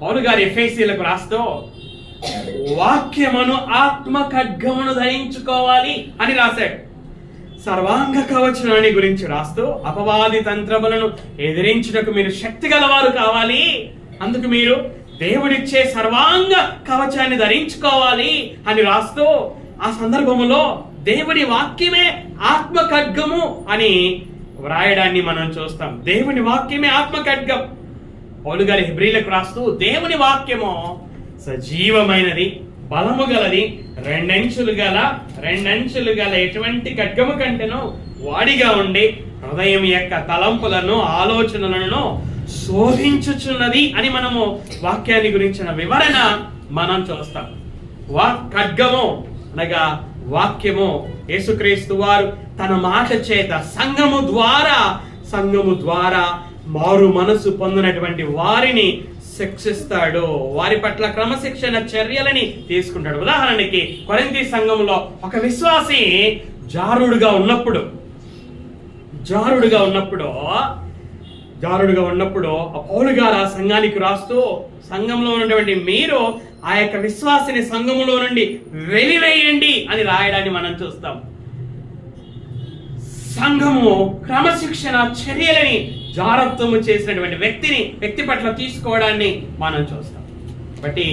పౌలు గారు ఎఫెసీయులకు రాస్తూ వాక్యమును ఆత్మ ఖడ్గమును ధరించుకోవాలి అని రాశాడు. సర్వాంగ కవచాన్ని గురించి రాస్తూ అపవాది తంత్రములను ఎదిరించుటకు మీరు శక్తి గలవారు కావాలి, అందుకు మీరు దేవుడిచ్చే సర్వాంగ కవచాన్ని ధరించుకోవాలి అని రాస్తూ ఆ సందర్భములో దేవుని వాక్యమే ఆత్మ ఖడ్గము అని వ్రాయడాన్ని మనం చూస్తాం. దేవుని వాక్యమే ఆత్మ ఖడ్గం. పౌలు గారి హెబ్రీలకు రాస్తూ దేవుని వాక్యము సజీవమైనది, బలము గలది, రెండంచులు గల ఎటువంటి ఖడ్గము కంటేనో వాడిగా ఉండి హృదయం యొక్క తలంపులను ఆలోచనలను శోధించుచున్నది అని మనము వాక్యాన్ని గురించిన వివరణ మనం చూస్తాం. ఖడ్గము అనగా వాక్యము యేసుక్రీస్తు వారు తన మాట చేత సంఘము ద్వారా మారు మనసు పొందినటువంటి వారిని శిక్షిస్తాడు. వారి పట్ల క్రమశిక్షణ చర్యలని తీసుకుంటాడు. ఉదాహరణకి కొరింథీ సంఘములో ఒక విశ్వాసి జారుడుగా ఉన్నప్పుడు పౌలు గారు ఆ సంఘానికి రాస్తూ సంఘంలో ఉన్నటువంటి మీరు ఆ యొక్క విశ్వాసిని సంఘములో నుండి వెలివేయండి అని రాయడాన్ని మనం చూస్తాం. సంఘము క్రమశిక్షణ చర్యలని జారత్వము చేసినటువంటి వ్యక్తి పట్ల తీసుకోవడాన్ని మనం చూస్తాం. కాబట్టి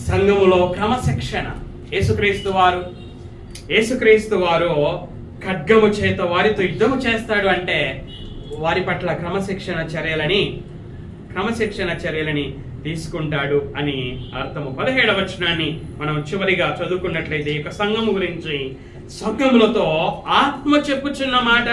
సంఘములో క్రమశిక్షణ యేసుక్రీస్తు వారు యేసుక్రీస్తు వారు ఖడ్గము చేత వారితో యుద్ధము చేస్తాడు అంటే వారి పట్ల క్రమశిక్షణ చర్యలని తీసుకుంటాడు అని అర్థము. 17వ వచనాన్ని మనం చివరిగా చదువుకున్నట్లయితే ఈ యొక్క సంఘము గురించి, సంఘములతో ఆత్మ చెప్పుచున్న మాట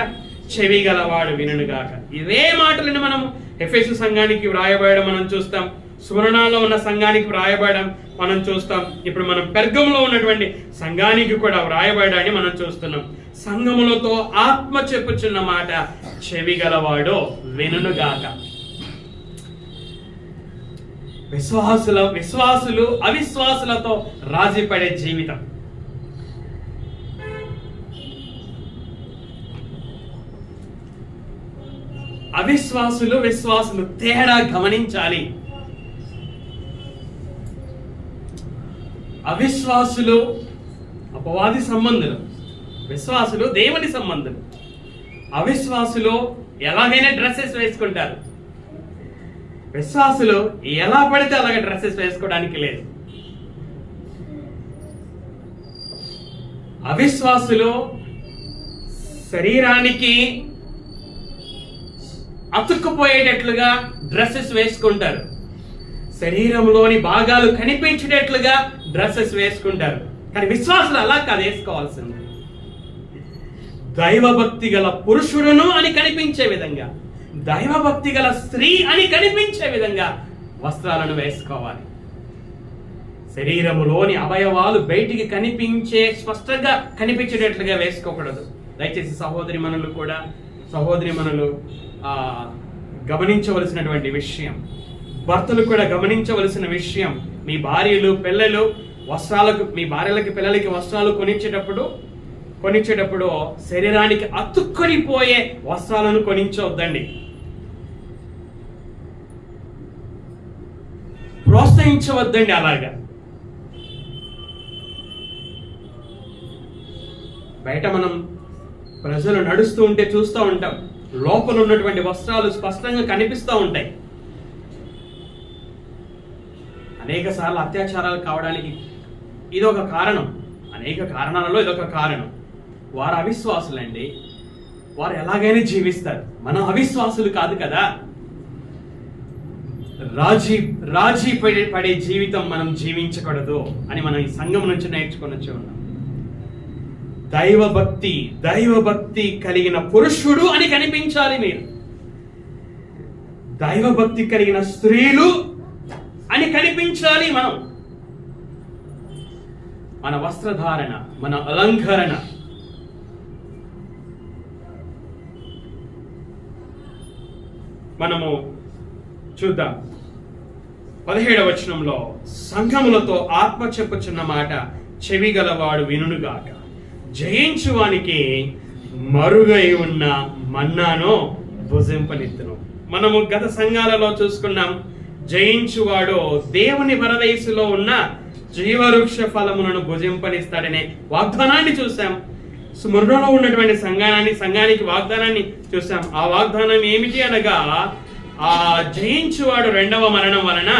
చెవి గలవాడు వినుగాక. ఇవే మాటలను మనం ఎఫెసు సంఘానికి వ్రాయబడడం మనం చూస్తాం, సువర్ణాలో ఉన్న సంఘానికి వ్రాయబడడం మనం చూస్తాం, ఇప్పుడు మనం పెర్గములో ఉన్నటువంటి సంఘానికి కూడా వ్రాయబడాన్ని మనం చూస్తున్నాం. సంఘములతో ఆత్మ చెప్పుచున్న మాట చెవి గలవాడు వినుగాక. విశ్వాసులు అవిశ్వాసులతో రాజీపడే జీవితం. విశ్వాసులు తేడా గమనించాలి. అవిశ్వాసులు అపవాది సంబంధులు, విశ్వాసులు దేవుని సంబంధులు. అవిశ్వాసులు ఎలాగైనా డ్రెస్సెస్ వేసుకుంటారు, విశ్వాసులు ఎలా పడితే అలాగే డ్రెస్సెస్ వేసుకోవడానికి లేదు. అవిశ్వాసులు శరీరానికి అతుక్కుపోయేటట్లుగా డ్రెస్సెస్ వేసుకుంటారు, శరీరంలోని భాగాలు కనిపించేటట్లుగా డ్రెస్సెస్ వేసుకుంటారు. కానీ విశ్వాసులు అలా కాదు వేసుకోవాల్సింది. దైవభక్తి గల పురుషుడును అని కనిపించే విధంగా, దైవభక్తి గల స్త్రీ అని కనిపించే విధంగా వస్త్రాలను వేసుకోవాలి. శరీరములోని అవయవాలు బయటికి కనిపించే, స్పష్టంగా కనిపించేటట్లుగా వేసుకోకూడదు. దయచేసి సహోదరి మనలు గమనించవలసినటువంటి విషయం, భర్తలు కూడా గమనించవలసిన విషయం. మీ భార్యలు పిల్లలు వస్త్రాలకు, మీ భార్యలకి పిల్లలకి వస్త్రాలు కొనిచ్చేటప్పుడు శరీరానికి అతుక్కొనిపోయే వస్త్రాలను కొనించవద్దండి, ప్రోత్సహించవద్దండి. అలాగా బయట మనం ప్రజలు నడుస్తూ ఉంటే చూస్తూ ఉంటాం, లోపల ఉన్నటువంటి వస్త్రాలు స్పష్టంగా కనిపిస్తూ ఉంటాయి. అనేక సార్లు అత్యాచారాలు కావడానికి ఇదొక కారణం, అనేక కారణాలలో ఇదొక కారణం. వారు అవిశ్వాసులండి, వారు ఎలాగైనా జీవిస్తారు. మనం అవిశ్వాసులు కాదు కదా. రాజీ పడే జీవితం మనం జీవించకూడదు అని మనం ఈ సంఘం నుంచి నేర్చుకొని ఉన్నాం. దైవభక్తి కలిగిన పురుషుడు అని కనిపించాలి మీరు, దైవభక్తి కలిగిన స్త్రీలు అని కనిపించాలి. మన వస్త్రధారణ, మన అలంకరణ, మనము చూద్దాం. 17వ వచనంలో సంఘములతో ఆత్మ చెప్పుచున్న మాట చెవి గలవాడు వినుగాక. జయించువానికి మరుగై ఉన్న మన్నాను భుజింపనిత్తును. మనము గత సంఘాలలో చూసుకున్నాం, జయించువాడు దేవుని పరదేశులో ఉన్న జీవవృక్ష ఫలములను భుజింపనిస్తాడనే వాగ్దానాన్ని చూసాం. స్మరణలో ఉన్నటువంటి సంఘానికి వాగ్దానాన్ని చూసాం. ఆ వాగ్దానం ఏమిటి అనగా, ఆ జయించువాడు రెండవ మరణం వలన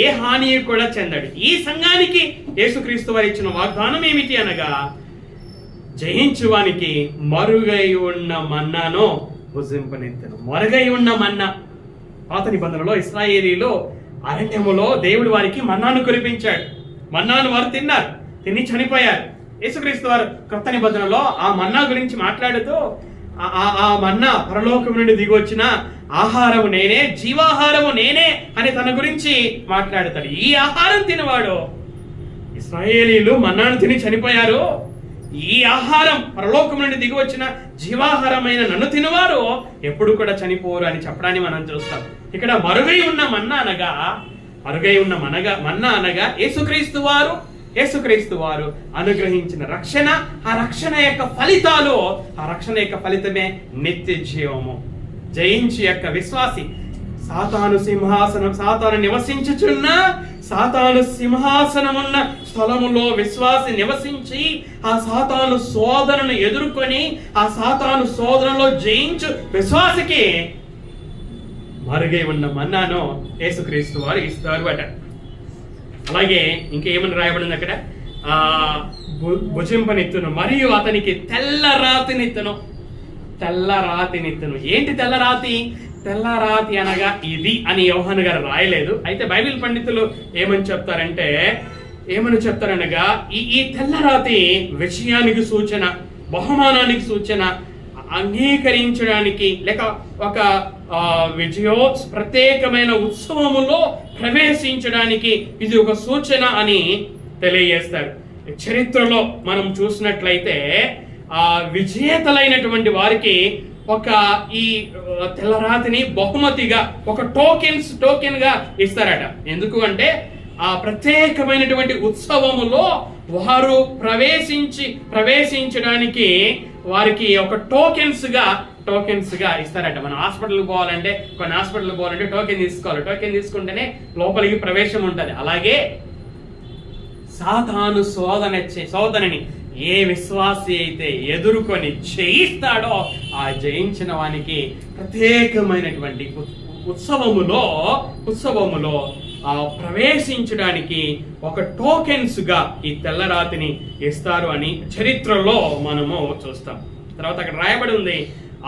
ఏ హాని కూడా చెందడు. ఈ సంఘానికి యేసుక్రీస్తు వారు ఇచ్చిన వాగ్దానం ఏమిటి అనగా, జయించువానికి మరుగై ఉన్న మన్నాను భుజింపనెత్తను. మరుగై ఉన్న మన్నా, పాత నిబంధనలో ఇశ్రాయేలీలో అరణ్యములో దేవుడు వారికి మన్నాను కురిపించాడు. మన్నాను వారు తిన్నారు, తిని చనిపోయారు. యేసుక్రీస్తు వారు కొత్త నిబంధనలో ఆ మన్నా గురించి మాట్లాడుతూ, ఆ మన్నా పరలోకం నుండి దిగి వచ్చిన ఆహారము నేనే, జీవాహారము నేనే అని తన గురించి మాట్లాడతాడు. ఈ ఆహారం తినవాడు, ఇశ్రాయేలీలు మన్నాను తిని చనిపోయారు, ఈ ఆహారం పరలోకం నుండి దిగి వచ్చిన జీవాహారమైన నన్ను తినవారు ఎప్పుడు కూడా చనిపోరు అని చెప్పడాన్ని మనం చూస్తాం. ఇక్కడ మరుగై ఉన్న మన్నా అనగా యేసుక్రీస్తు వారు అనుగ్రహించిన రక్షణ, ఆ రక్షణ యొక్క ఫలితమే నిత్య జీవము. జయించి యొక్క విశ్వాసి సాతాను నివసించుచున్న సాతాను సింహాసనమున్న స్థలములో విశ్వాసి నివసించి ఆ సాతాను శోధనను ఎదుర్కొని ఆ సాతాను శోధనలో జయించు విశ్వాసికి మరుగై ఉన్న మన్నాను యేసుక్రీస్తు వారు ఇస్తారు అట. అలాగే ఇంకేమని రాయబడింది అక్కడ, భుజింపనిత్తును, మరియు అతనికి తెల్లరాతినిత్తును. ఏంటి తెల్లరాతి? తెల్లరాతి అనగా ఇది అని యోహాను గారు రాయలేదు. అయితే బైబిల్ పండితులు ఏమని చెప్తారనగా ఈ తెల్లరాతి విజయానికి సూచన, బహుమానానికి సూచన, అంగీకరించడానికి, లేక ఒక ప్రత్యేకమైన ఉత్సవములో ప్రవేశించడానికి ఇది ఒక సూచన అని తెలియజేస్తారు. చరిత్రలో మనం చూసినట్లయితే ఆ విజేతలైనటువంటి వారికి ఈ తెల్లరాతిని బహుమతిగా ఒక టోకెన్ గా ఇస్తారట. ఎందుకు అంటే ఆ ప్రత్యేకమైనటువంటి ఉత్సవములో వారు ప్రవేశించడానికి వారికి ఒక టోకెన్స్ గా ఇస్తారట. మనం హాస్పిటల్కి పోవాలంటే, కొన్ని హాస్పిటల్కి పోవాలంటే టోకెన్ తీసుకోవాలి. టోకెన్ తీసుకుంటేనే లోపలికి ప్రవేశం ఉంటుంది. అలాగే సాతాను శోధనని ఏ విశ్వాసి అయితే ఎదుర్కొని జయిస్తాడో ఆ జయించిన వానికి ప్రత్యేకమైనటువంటి ఉత్సవములో ప్రవేశించడానికి ఒక టోకెన్స్ గా ఈ తెల్లరాతిని ఇస్తారు అని చరిత్రలో మనము చూస్తాం. తర్వాత అక్కడ రాయబడి ఉంది,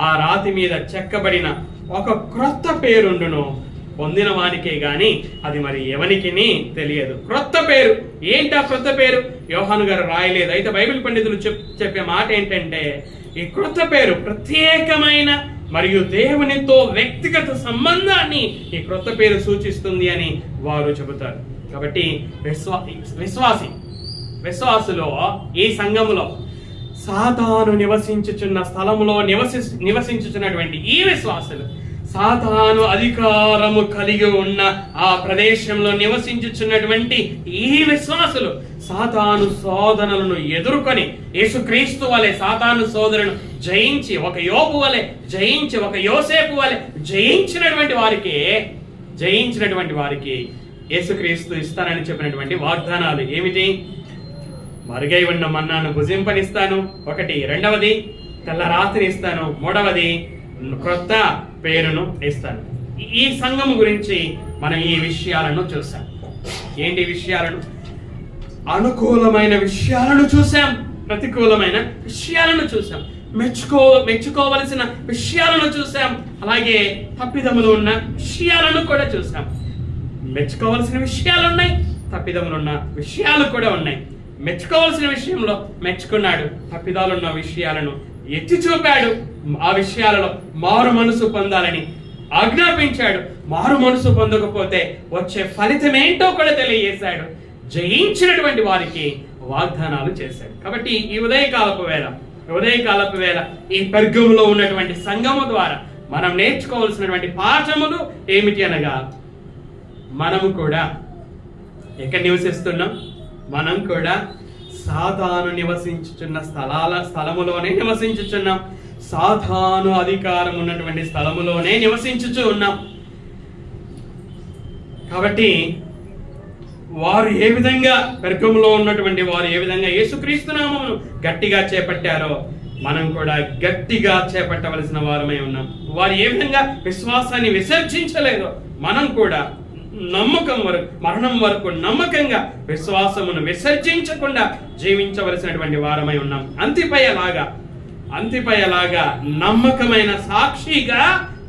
ఆ రాతి మీద చెక్కబడిన ఒక క్రొత్త పేరుండును, పొందిన వానికే గాని అది మరి ఎవనికి తెలియదు. క్రొత్త పేరు ఏంటి? ఆ క్రొత్త పేరు యోహాను గారు రాయలేదు. అయితే బైబిల్ పండితులు చెప్పే మాట ఏంటంటే, ఈ క్రొత్త పేరు ప్రత్యేకమైన మరియు దేవునితో వ్యక్తిగత సంబంధాన్ని ఈ క్రొత్త పేరు సూచిస్తుంది అని వారు చెబుతారు. కాబట్టి విశ్వాసులో, ఈ సంఘములో సాతాను నివసించుచున్న స్థలములో నివసించుచున్నటువంటి ఈ విశ్వాసులు, సాతాను అధికారము కలిగి ఉన్న ఆ ప్రదేశంలో నివసించుచున్నటువంటి ఈ విశ్వాసులు సాతాను శోధనలను ఎదుర్కొని యేసుక్రీస్తు వలె సాతాను శోధనను జయించి, ఒక యోబు వలె జయించి, ఒక యోసేపు వలె జయించినటువంటి వారికి యేసుక్రీస్తు ఇస్తానని చెప్పినటువంటి వాగ్దానాలు ఏమిటి? మరుగై ఉన్న మన్నాను భుజింపనిస్తాను, ఒకటి. రెండవది తెల్లరాత్రి ఇస్తాను, మూడవది క్రొత్త పేరును ఇస్తాను. ఈ సంఘం గురించి మనం ఈ విషయాలను చూసాం. ఏంటి విషయాలను? అనుకూలమైన విషయాలను చూసాం, ప్రతికూలమైన విషయాలను చూసాం, మెచ్చుకోవలసిన విషయాలను చూసాం, అలాగే తప్పిదములు ఉన్న విషయాలను కూడా చూసాం. మెచ్చుకోవలసిన విషయాలు ఉన్నాయి, తప్పిదములు ఉన్న విషయాలు కూడా ఉన్నాయి. మెచ్చుకోవాల్సిన విషయంలో మెచ్చుకున్నాడు, తప్పిదాలున్న విషయాలను ఎత్తి చూపాడు. ఆ విషయాలలో మారు మనసు పొందాలని ఆజ్ఞాపించాడు. మారు మనసు పొందకపోతే వచ్చే ఫలితం ఏంటో కూడా తెలియజేశాడు. జయించినటువంటి వారికి వాగ్దానాలు చేశాడు. కాబట్టి ఈ ఉదయకాలపు వేళ ఈ పెర్గములో ఉన్నటువంటి సంఘము ద్వారా మనం నేర్చుకోవాల్సినటువంటి పాఠములు ఏమిటి అనగా, మనము కూడా ఎక్కడ నివసిస్తున్నాం? మనం కూడా సాతాను నివసించుచున్న స్థలములోనే నివసించుచున్నాం. సాతాను అధికారం ఉన్నటువంటి స్థలములోనే నివసించుచు ఉన్నాం. కాబట్టి వారు ఏ విధంగా పెర్గములో ఉన్నటువంటి వారు ఏ విధంగా యేసుక్రీస్తు నామమును గట్టిగా చేపట్టారో మనం కూడా గట్టిగా చేపట్టవలసిన వారమై ఉన్నాం. వారు ఏ విధంగా విశ్వాసాన్ని విసర్జించలేదో మనం కూడా మరణం వరకు నమ్మకంగా విశ్వాసమును విసర్జించకుండా జీవించవలసినటువంటి వారమై ఉన్నాం. అంతిపయ్యలాగా నమ్మకమైన సాక్షిగా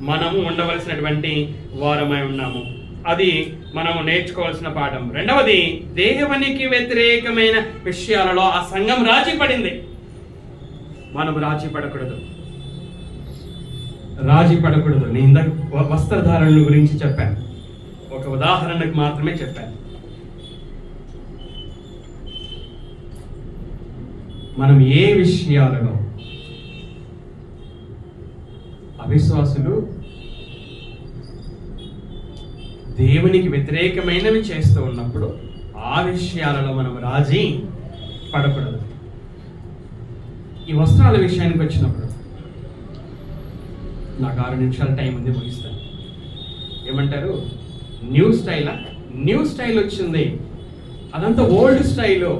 మనము ఉండవలసినటువంటి వారమై ఉన్నాము. అది మనము నేర్చుకోవాల్సిన పాఠం. రెండవది, దేవునికి వ్యతిరేకమైన విషయాలలో ఆ సంఘం రాజీ పడింది. మనం రాజీ పడకూడదు. నేను ఇందాక వస్త్రధారణల గురించి చెప్పాను, ఒక ఉదాహరణకు మాత్రమే చెప్పాను. మనం ఏ విషయాలలో అవిశ్వాసులు దేవునికి వ్యతిరేకమైనవి చేస్తూ ఉన్నప్పుడు ఆ విషయాలలో మనం రాజీ పడకూడదు. ఈ వస్త్రాల విషయానికి వచ్చినప్పుడు నాకు 6 నిమిషాల టైం ఉంది, ముగిస్తాను. ఏమంటారు? న్యూ స్టైల్ వచ్చింది, అదంతా ఓల్డ్ స్టైలు,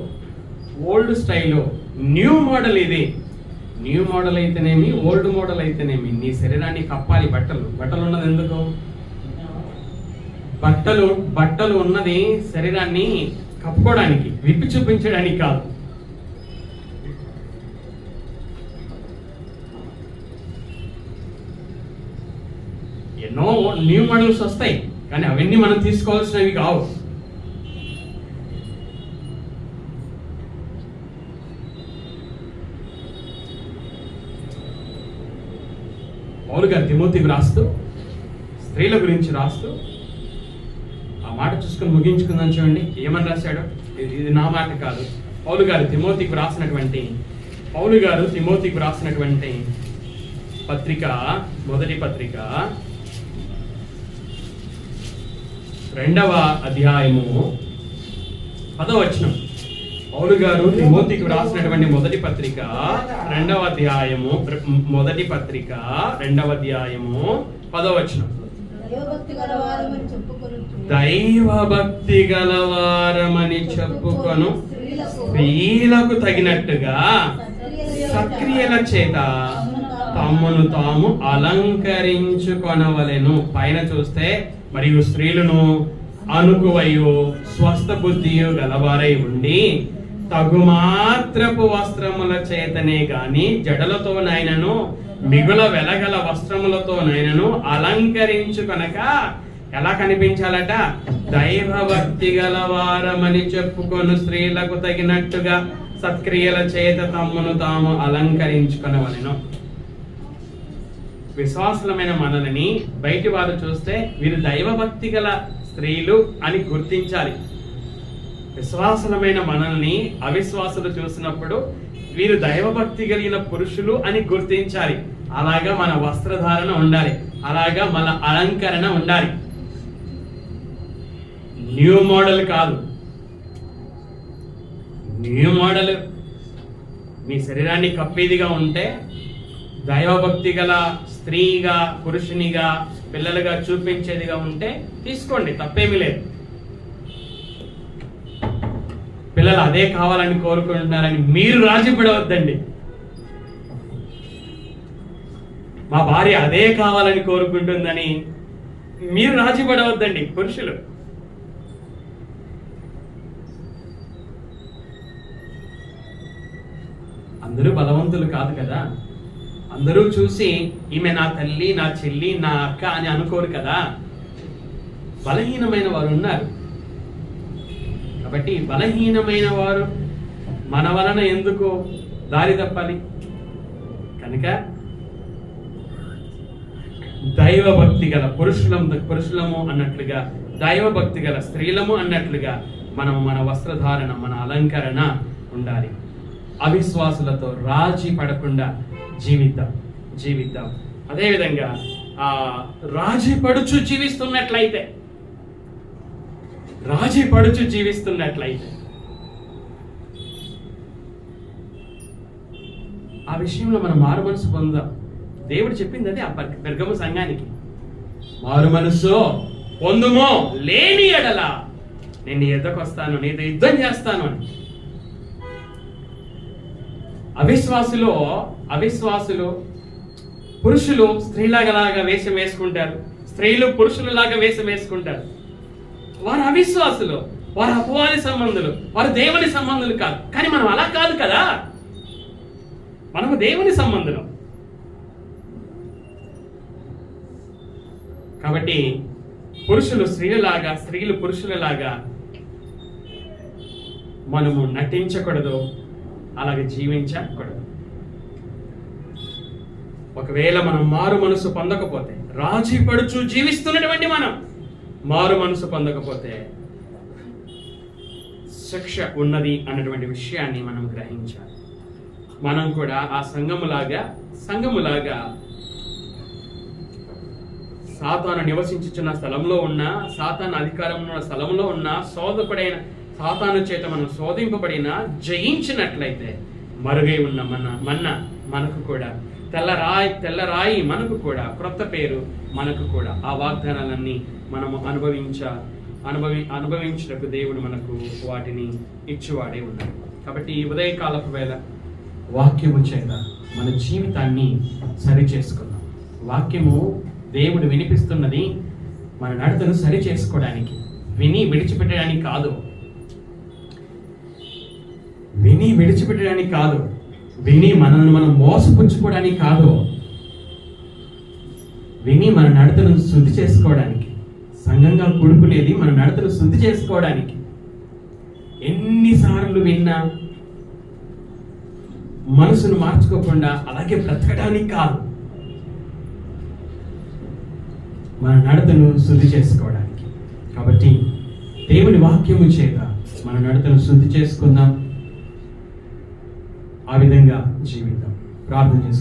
న్యూ మోడల్. ఇది న్యూ మోడల్ అయితేనేమి, ఓల్డ్ మోడల్ అయితేనేమి, నీ శరీరాన్ని కప్పాలి. బట్టలు ఉన్నది ఎందుకు? బట్టలు ఉన్నది శరీరాన్ని కప్పుకోవడానికి, విప్పి చూపించడానికి కాదు. ఎన్నో న్యూ మోడల్స్ వస్తాయి, కానీ అవన్నీ మనం తీసుకోవాల్సినవి కావు. పౌలు గారు తిమోతికి రాస్తూ, స్త్రీల గురించి రాస్తూ ఆ మాట చూసుకొని ముగించుకుందాం. చూడండి ఏమని రాశాడు. ఇది నా మాట కాదు, పౌలు గారు తిమోతికి రాసినటువంటి పత్రిక, మొదటి పత్రిక 2వ అధ్యాయము 10వ వచనం. పౌలు గారు తిమోతికి రాసినటువంటి మొదటి పత్రిక 2వ అధ్యాయము 10వ వచనం. దైవభక్తి గలవారమని చెప్పుకొను స్త్రీలకు తగినట్టుగా సత్క్రియల చేత తమ్మును తాము అలంకరించుకొనవలెను. పైన చూస్తే మరియు స్త్రీలను అనుకువయు స్వస్థ బుద్ధియు గలవారై ఉండి తగుమాత్రపు వస్త్రముల చేతనే గాని జడలతోనైనను మిగుల వెలగల వస్త్రములతోనైనను అలంకరించుకొనక ఎలా కనిపించాలట? దైవభక్తి గలవారమని చెప్పుకొను స్త్రీలకు తగినట్టుగా సత్క్రియల చేత తమ్మును తాము అలంకరించుకొనవలెను. విశ్వాసులమైన మనల్ని బయటి వారు చూస్తే వీరు దైవభక్తి గల స్త్రీలు అని గుర్తించాలి. విశ్వాసులమైన మనల్ని అవిశ్వాసులు చూసినప్పుడు వీరు దైవభక్తి కలిగిన పురుషులు అని గుర్తించాలి. అలాగా మన వస్త్రధారణ ఉండాలి, అలాగా మన అలంకరణ ఉండాలి. న్యూ మోడల్ కాదు. న్యూ మోడల్ మీ శరీరాన్ని కప్పేదిగా ఉంటే, దైవభక్తి గల స్త్రీగా పురుషునిగా పిల్లలుగా చూపించేదిగా ఉంటే తీసుకోండి, తప్పేమీ లేదు. పిల్లలు అదే కావాలని కోరుకుంటున్నారని మీరు రాజీ పడవద్దండి. మా భార్య అదే కావాలని కోరుకుంటుందని మీరు రాజీ పడవద్దండి. పురుషులు అందరూ బలవంతులు కాదు కదా. అందరూ చూసి ఈమె నా తల్లి, నా చెల్లి, నా అక్క అని అనుకోరు కదా. బలహీనమైన వారు ఉన్నారు. కాబట్టి బలహీనమైన వారు మన వలన ఎందుకు దారి తప్పాలి? కనుక దైవభక్తి గల పురుషులము అన్నట్లుగా, దైవభక్తి గల స్త్రీలము అన్నట్లుగా మనం మన వస్త్రధారణ, మన అలంకరణ ఉండాలి. అవిశ్వాసులతో రాజీ పడకుండా జీవిద్దాం. అదేవిధంగా రాజీ పడుచు జీవిస్తున్నట్లయితే ఆ విషయంలో మనం మారు మనసు పొందాం. దేవుడు చెప్పింది అదే ఆ పెర్గము సంఘానికి, మారు మనసు పొందుమో, లేని ఎడల నేను నీ ఎద్దకు వస్తాను, నీతో యుద్ధం చేస్తాను అని. అవిశ్వాసులు పురుషులు స్త్రీలాగా వేషం వేసుకుంటారు, స్త్రీలు పురుషులలాగా వేషం వేసుకుంటారు. వారు అవిశ్వాసులు, వారు అపవాది సంబంధులు, వారు దేవుని సంబంధులు కాదు. కానీ మనం అలా కాదు కదా, మనము దేవుని సంబంధులం. కాబట్టి పురుషులు స్త్రీలలాగా, స్త్రీలు పురుషులలాగా మనము నటించకూడదు, అలాగే జీవించకూడదు. ఒకవేళ మనం మారు మనసు పొందకపోతే, రాజీ పడుచు జీవిస్తున్నటువంటి మనం మారు మనసు పొందకపోతే శిక్ష ఉన్నది అన్నటువంటి విషయాన్ని మనం గ్రహించాలి. మనం కూడా ఆ సంఘములాగా సాతాను నివసించుచున్న స్థలంలో ఉన్న, సాతాను అధికారంలో ఉన్న స్థలంలో ఉన్న శోధకుడైన సాతాను చేత మనం శోధింపబడిన జయించినట్లయితే మరుగై ఉన్న మనకు కూడా తెల్లరాయి మనకు కూడా క్రొత్త పేరు, మనకు కూడా ఆ వాగ్దానాలన్నీ మనము అనుభవించడానికి దేవుడు మనకు వాటిని ఇచ్చువాడే ఉన్నాడు. కాబట్టి ఈ ఉదయకాలపు వేళ వాక్యము చేత మన జీవితాన్ని సరి చేసుకుందాం. వాక్యము దేవుడు వినిపిస్తున్నది మన నడతను సరి చేసుకోవడానికి, విని విడిచిపెట్టడానికి కాదు. విని మనల్ని మనం మోసపుచ్చుకోవడానికి కాదు. విని మన నడతను శుద్ధి చేసుకోవడానికి, సంఘంగా కూడుకునేది మన నడతను శుద్ధి చేసుకోవడానికి. ఎన్నిసార్లు విన్నా మనసును మార్చుకోకుండా అలాగే బ్రతకడానికి కాదు, మన నడతను శుద్ధి చేసుకోవడానికి. కాబట్టి దేవుని వాక్యము చేత మన నడతను శుద్ధి చేసుకుందాం, ఆ విధంగా జీవిద్దాం. ప్రార్థన చేసుకుందాం.